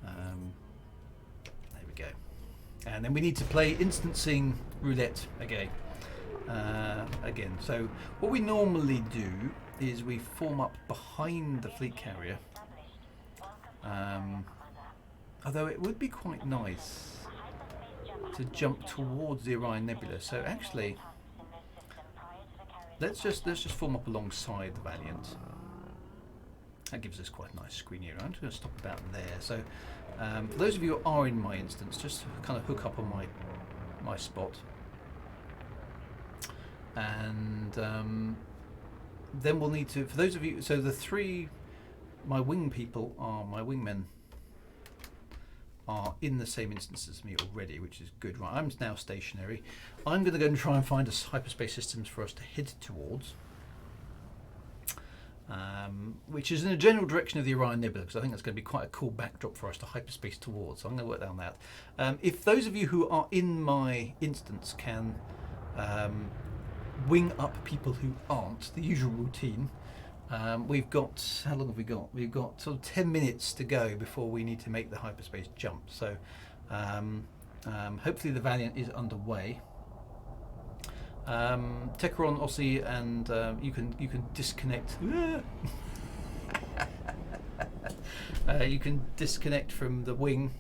A: There we go. And then we need to play instancing roulette again. So what we normally do is we form up behind the fleet carrier. Although it would be quite nice to jump towards the Orion Nebula. So actually, let's just form up alongside the Valiant. That gives us quite a nice screen here. I'm just going to stop about there. So for those of you who are in my instance, just kind of hook up on my spot. And then we'll need to, for those of you, so the my wingmen are in the same instance as me already, which is good. Right, I'm now stationary. I'm going to go and try and find a hyperspace systems for us to head towards, which is in a general direction of the Orion Nebula, because I think that's going to be quite a cool backdrop for us to hyperspace towards. So I'm going to work down that. If those of you who are in my instance can wing up people who aren't, the usual routine. We've got, how long have we got? We've got sort of 10 minutes to go before we need to make the hyperspace jump. So hopefully the Valiant is underway. Techeron, Ossie, and you can disconnect. You can disconnect from the wing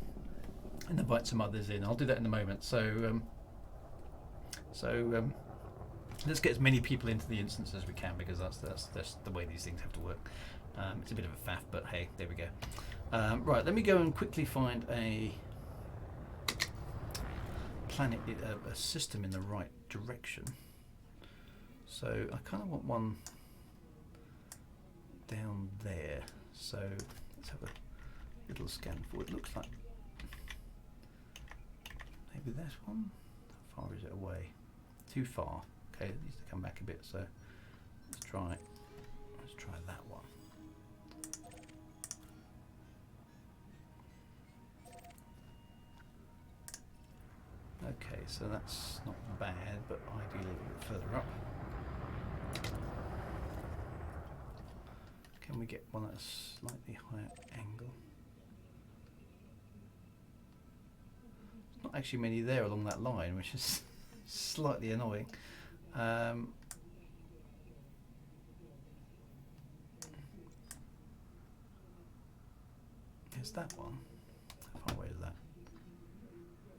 A: and invite some others in. I'll do that in a moment. So let's get as many people into the instance as we can, because that's the way these things have to work. It's a bit of a faff, but hey, there we go. Right, let me go and quickly find a planet, a system in the right direction. So I kind of want one down there. So let's have a little scan forward. Looks like maybe that one. How far is it away? Too far. Okay, it needs to come back a bit, so let's try that one. Okay, so that's not bad, but ideally a bit further up. Can we get one at a slightly higher angle? There's not actually many there along that line, which is slightly annoying. Here's that one. How far away is that?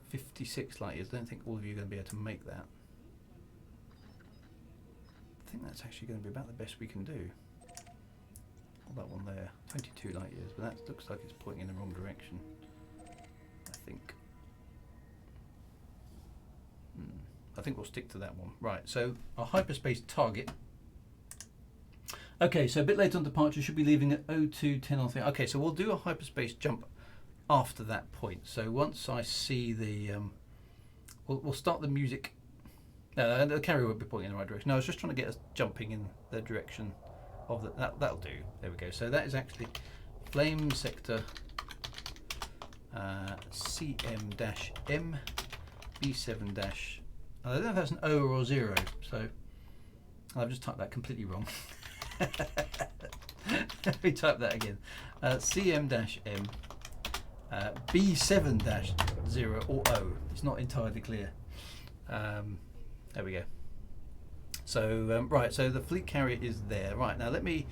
A: 56 light years. I don't think all of you are going to be able to make that. I think that's actually going to be about the best we can do. All that one there, 22 light years, but that looks like it's pointing in the wrong direction, I think. I think we'll stick to that one. Right, so our hyperspace target. Okay, so a bit late on departure, should be leaving at 02:10 on 3. Okay, so we'll do a hyperspace jump after that point. So once I see the, we'll start the music. No, the carrier won't be pointing in the right direction. No, I was just trying to get us jumping in the direction of the that'll do. There we go. So that is actually flame sector CM-M B7 dash. I don't know if that's an O or a 0, so I've just typed that completely wrong. Let me type that again. CM-M B7-0 or O. It's not entirely clear. There we go. So right, so the fleet carrier is there. Right, now let me,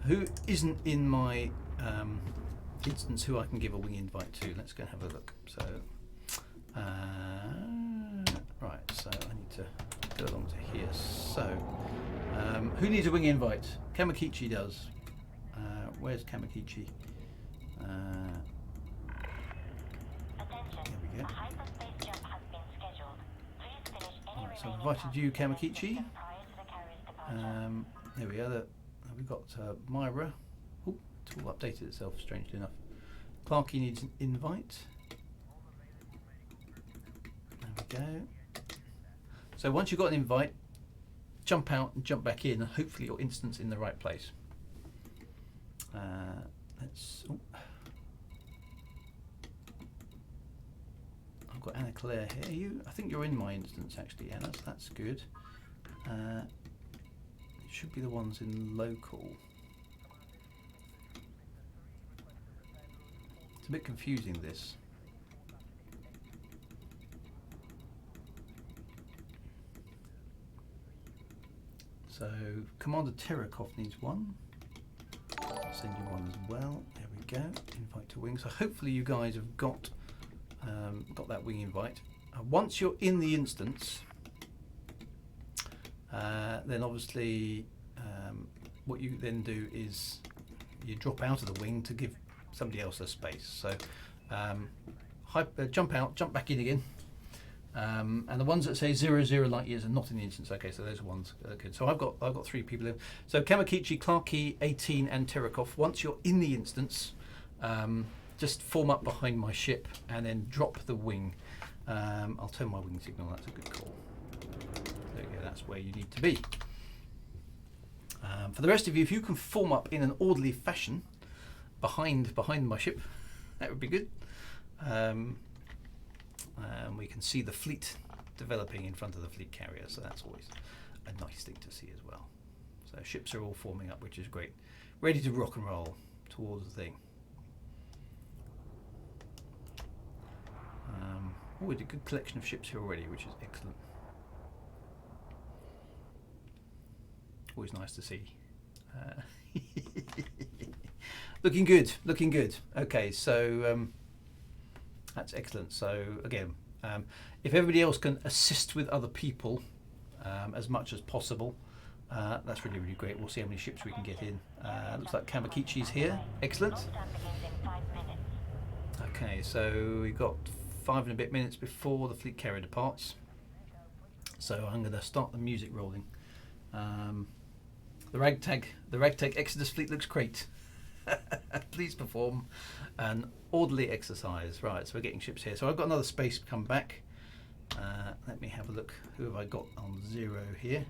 A: who isn't in my instance who I can give a wing invite to? Let's go and have a look. So right, so I need to go along to here. So who needs a wing invite? Kamakichi does. Where's Kamakichi? There we go. Right, so I've invited you, Kamakichi. There we are. We've got Myra. Oh, it's all updated itself, strangely enough. Clarky needs an invite. There we go. So once you've got an invite, jump out and jump back in, and hopefully your instance in the right place. I've got Anna Claire here. I think you're in my instance actually, Anna, so that's good. It should be the ones in local. It's a bit confusing, this. So Commander Terakov needs one. I'll send you one as well. There we go. Invite to wing. So hopefully you guys have got that wing invite. Once you're in the instance, then obviously what you then do is you drop out of the wing to give somebody else a space. So jump out, jump back in again. And the ones that say 0, 0 light years are not in the instance. Okay, so those are ones good. So I've got 3 people in. So Kamakichi, Clarky, 18, and Terakov. Once you're in the instance, just form up behind my ship and then drop the wing. I'll turn my wing signal. That's a good call. There you go. That's where you need to be. For the rest of you, if you can form up in an orderly fashion behind my ship, that would be good. We can see the fleet developing in front of the fleet carrier, so that's always a nice thing to see as well. So ships are all forming up, which is great. Ready to rock and roll towards the thing. We did a good collection of ships here already, which is excellent. Always nice to see. Looking good, looking good. Okay, so that's excellent. So again, if everybody else can assist with other people as much as possible, that's really, really great. We'll see how many ships we can get in. Looks like Kamakichi's here. Excellent. Okay, so we've got 5 and a bit minutes before the fleet carrier departs. So I'm going to start the music rolling. The ragtag Exodus fleet looks great. Please perform an orderly exercise. Right, so we're getting ships here. So I've got another space come back. Let me have a look. Who have I got on 0 here?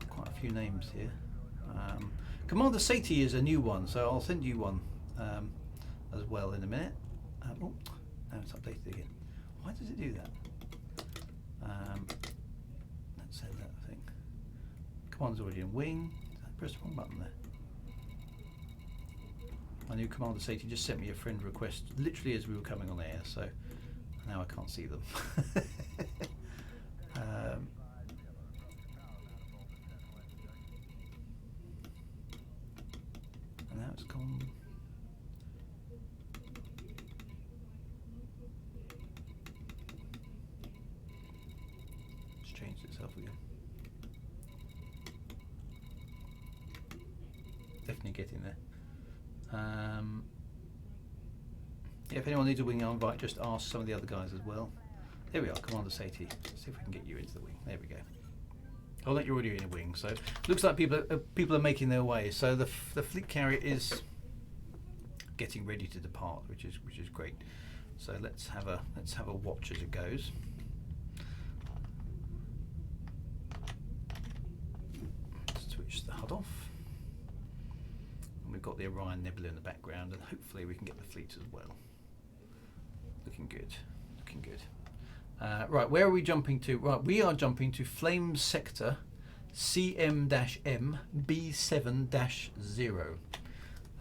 A: Quite a few names here. Commander Sati is a new one, so I'll send you one as well in a minute. Oh, now it's updated again. Why does it do that? Let's send that thing. Commander's already in wing. I pressed the wrong button there. My new Commander Sati just sent me a friend request literally as we were coming on air, so now I can't see them. And now it's gone. It's changed itself again. Definitely getting there. Yeah, if anyone needs a wing invite, just ask some of the other guys as well. There we are, Commander Sati. Let's see if we can get you into the wing. There we go. Oh, that you're already in a wing. So looks like people are making their way. So the fleet carrier is getting ready to depart, which is great. So let's have a watch as it goes. we've got the Orion Nebula in the background, and hopefully we can get the fleet as well. Looking good, looking good. Right, where are we jumping to? Right, we are jumping to Flame Sector CM-M B7-0.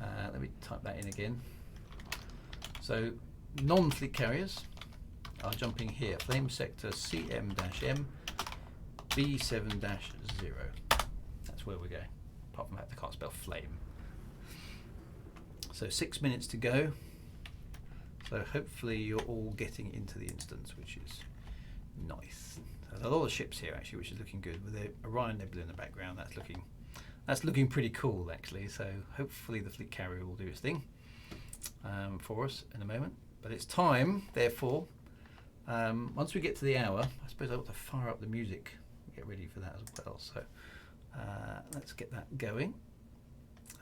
A: Let me type that in again. So non-fleet carriers are jumping here. Flame Sector CM-M B7-0. That's where we're going. Apart from that, I can't spell flame. So 6 minutes to go. So hopefully you're all getting into the instance, which is nice. There's a lot of ships here actually, which is looking good. With the Orion Nebula in the background, that's looking pretty cool actually. So hopefully the fleet carrier will do its thing for us in a moment. But it's time, therefore, once we get to the hour, I suppose I ought to fire up the music, get ready for that as well. So let's get that going,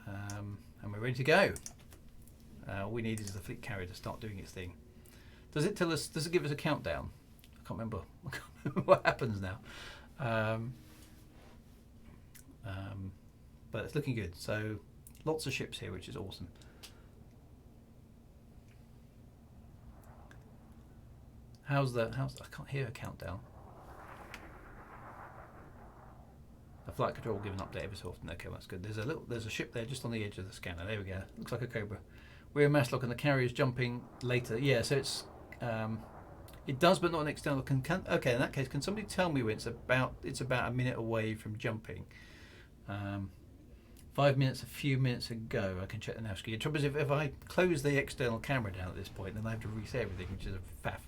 A: and we're ready to go. All we need is the fleet carrier to start doing its thing. Does it tell us? Does it give us a countdown? I can't remember what happens now. But it's looking good. So lots of ships here, which is awesome. How's I can't hear a countdown. The flight control will give an update every so often. Okay, well, that's good. There's a ship there just on the edge of the scanner. There we go. Looks like a Cobra. We're in mass lock and the carrier is jumping later. Yeah, so it's it does, but not an external. Okay, in that case, can somebody tell me when it's about? It's about a minute away from jumping. 5 minutes, a few minutes ago. I can check the nav screen. The trouble is, if I close the external camera down at this point, then I have to reset everything, which is a faff.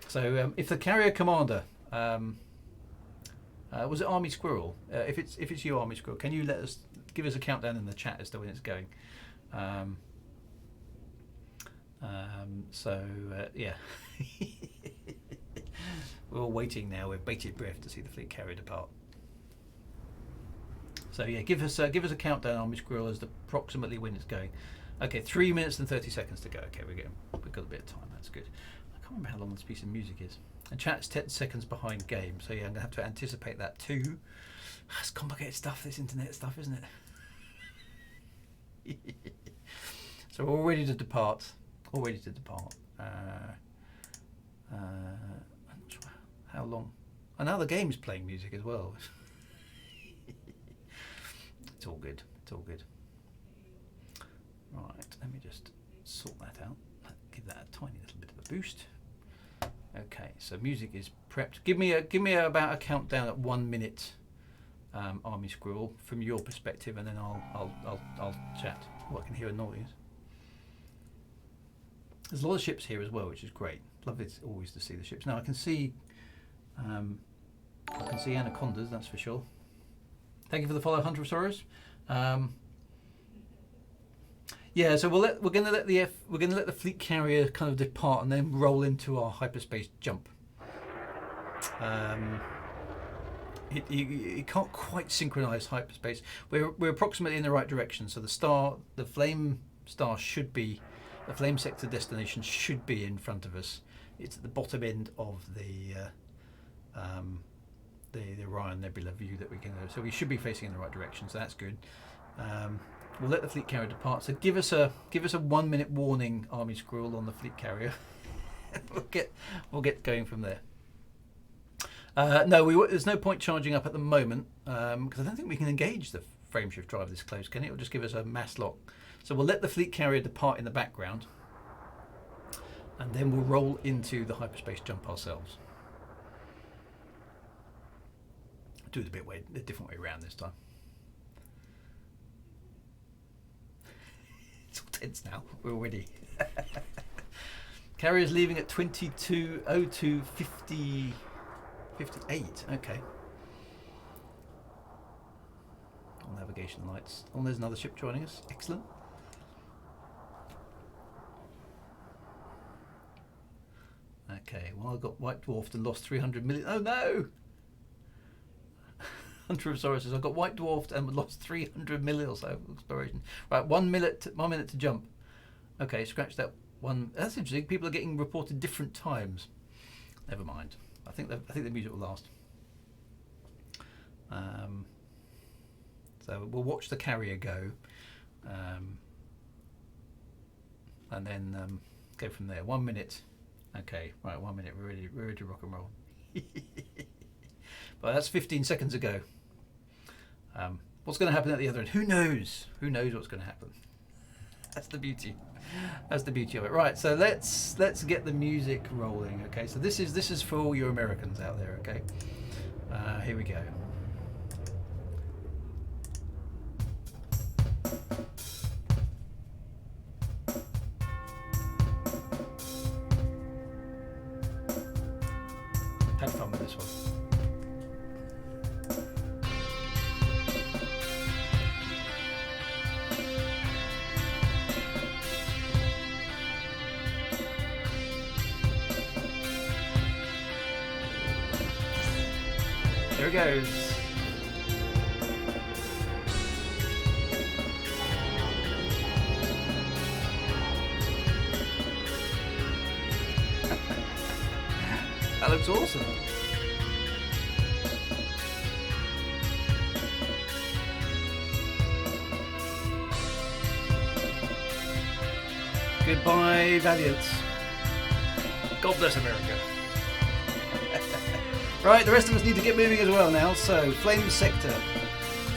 A: So if the carrier commander, was it Army Squirrel? If it's you, Army Squirrel, can you give us a countdown in the chat as to when it's going? Yeah, we're all waiting now with bated breath to see the fleet carrier depart. So yeah, give us a countdown, Army Squirrel, as to approximately when it's going. Okay, 3 minutes and 30 seconds to go. Okay, we've got a bit of time. That's good. I can't remember how long this piece of music is. And chat's 10 seconds behind game, so yeah, I'm gonna have to anticipate that too. It's complicated stuff, this internet stuff, isn't it? So we're all ready to depart. All ready to depart. I'm not sure how long. And now the game's playing music as well. It's all good. It's all good. Right, let me just sort that out. Give that a tiny little bit of a boost. Okay, so music is prepped. Give me about a countdown at 1 minute, Army Squirrel, from your perspective, and then I'll chat. Oh, I can hear a noise. There's a lot of ships here as well, which is great. Lovely always to see the ships. Now I can see anacondas, that's for sure. Thank you for the follow, Hunter of Sorrows. Yeah, so we're going to let the fleet carrier kind of depart and then roll into our hyperspace jump. It can't quite synchronize hyperspace. We're approximately in the right direction. So the flame star should be, the flame sector destination should be in front of us. It's at the bottom end of the Orion Nebula view that we can go. So we should be facing in the right direction. So that's good. We'll let the fleet carrier depart. So give us a 1 minute warning, Army Squirrel, on the fleet carrier. we'll get going from there. No, there's no point charging up at the moment because I don't think we can engage the frameshift drive this close, can it? It'll just give us a mass lock. So we'll let the fleet carrier depart in the background, and then we'll roll into the hyperspace jump ourselves. Do it a different way around this time. It's all tense now. We're ready. Carrier's leaving at 22:02:58. Okay. All navigation lights. Oh, there's another ship joining us. Excellent. Okay. Well, I got white dwarfed and lost 300 million. Oh no! Hunter of Sorrow says, I got white dwarfed and lost 300 million or so exploration. Right, 1 minute to jump. Okay, scratch that one. That's interesting. People are getting reported different times. Never mind. I think the music will last. So we'll watch the carrier go. and then go from there. 1 minute. Okay, right, 1 minute. We're ready to rock and roll. But that's 15 seconds ago. What's going to happen at the other end? Who knows? Who knows what's going to happen? That's the beauty. That's the beauty of it. Right, so let's get the music rolling. Okay, so this is for all you Americans out there. Okay, here we go. Had fun with this one. There it goes. That looks awesome. Goodbye, Valiant. God bless America. Right, the rest of us need to get moving as well now. So, flame sector,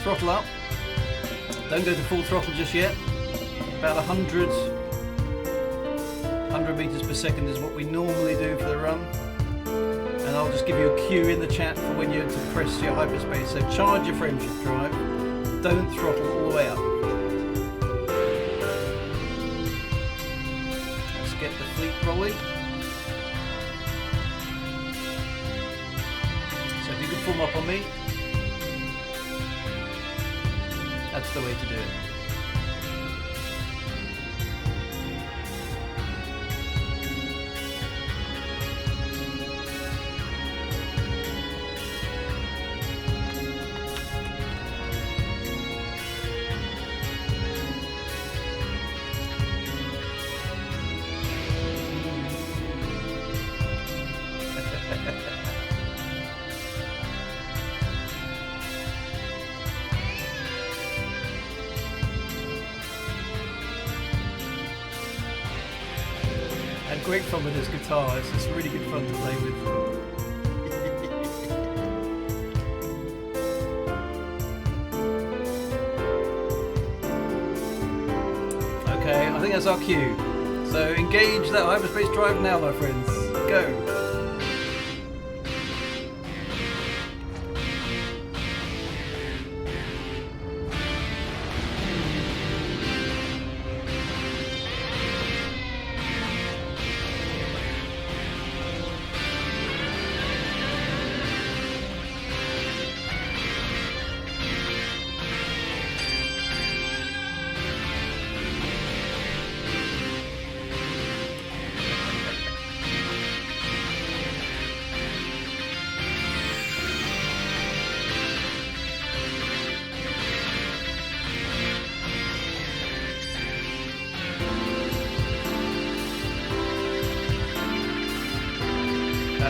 A: throttle up. Don't go to full throttle just yet. About 100 meters per second is what we normally do for the run. And I'll just give you a cue in the chat for when you're to press your hyperspace. So charge your frameshift drive. Don't throttle all the way up. Let's get the fleet rolling. Form up on me. That's the way to do it. Great fun with this guitar. It's just really good fun to play with. Okay, I think that's our cue. So engage that hyperspace drive now, my friends. Go.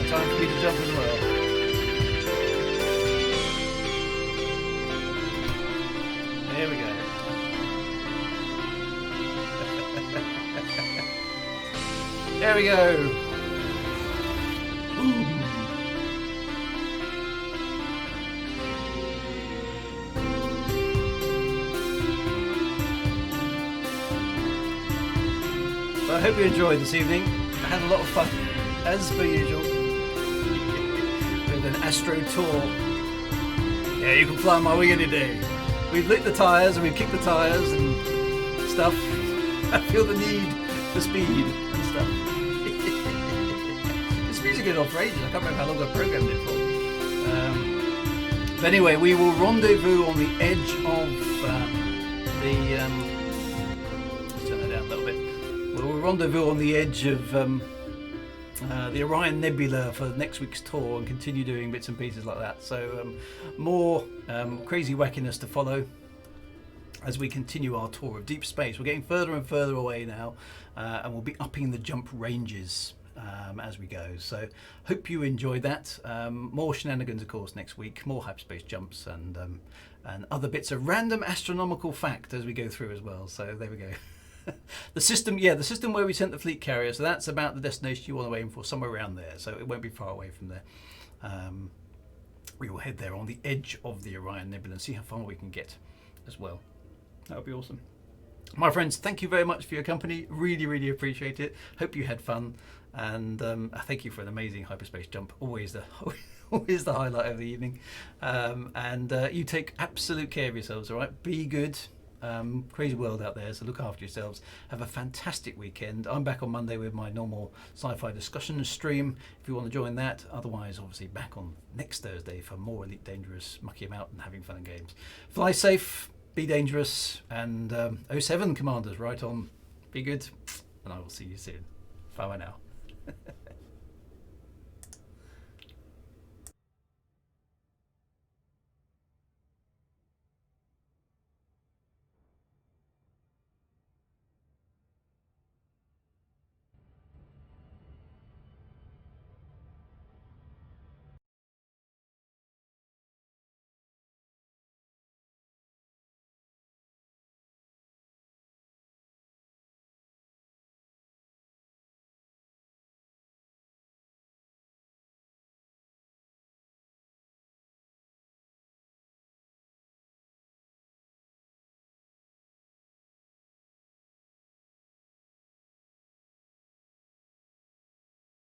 A: Time for me to jump as well. There we go. There we go. Ooh. Well, I hope you enjoyed this evening. I had a lot of fun, as per usual. An Astro tour. Yeah, you can fly my wing any day. We've lit the tyres and we've kicked the tyres and stuff. I feel the need for speed and stuff. This music is off range. I can't remember how long I programmed it for. But anyway, we will rendezvous on the edge of let's turn that down a little bit. We'll rendezvous on the edge of the Orion Nebula for next week's tour and continue doing bits and pieces like that. So more crazy wackiness to follow as we continue our tour of deep space. We're getting further and further away now, and we'll be upping the jump ranges as we go. So hope you enjoyed that. More shenanigans, of course, next week. More hyperspace jumps and and other bits of random astronomical fact as we go through as well. So there we go. The system where we sent the fleet carrier, so that's about the destination you want to aim for, somewhere around there, so it won't be far away from there. We will head there on the edge of the Orion Nebula and see how far we can get as well. That would be awesome. My friends, thank you very much for your company. Really, really appreciate it. Hope you had fun, and thank you for an amazing hyperspace jump. Always the highlight of the evening. You take absolute care of yourselves, all right? Be good. Crazy world out there, so look after yourselves. Have a fantastic weekend. I'm back on Monday with my normal sci-fi discussion stream if you want to join that. Otherwise, obviously back on next Thursday for more Elite Dangerous, mucking about and having fun and games. Fly safe, be dangerous, and 07 commanders, right on. Be good, and I will see you soon. Bye now.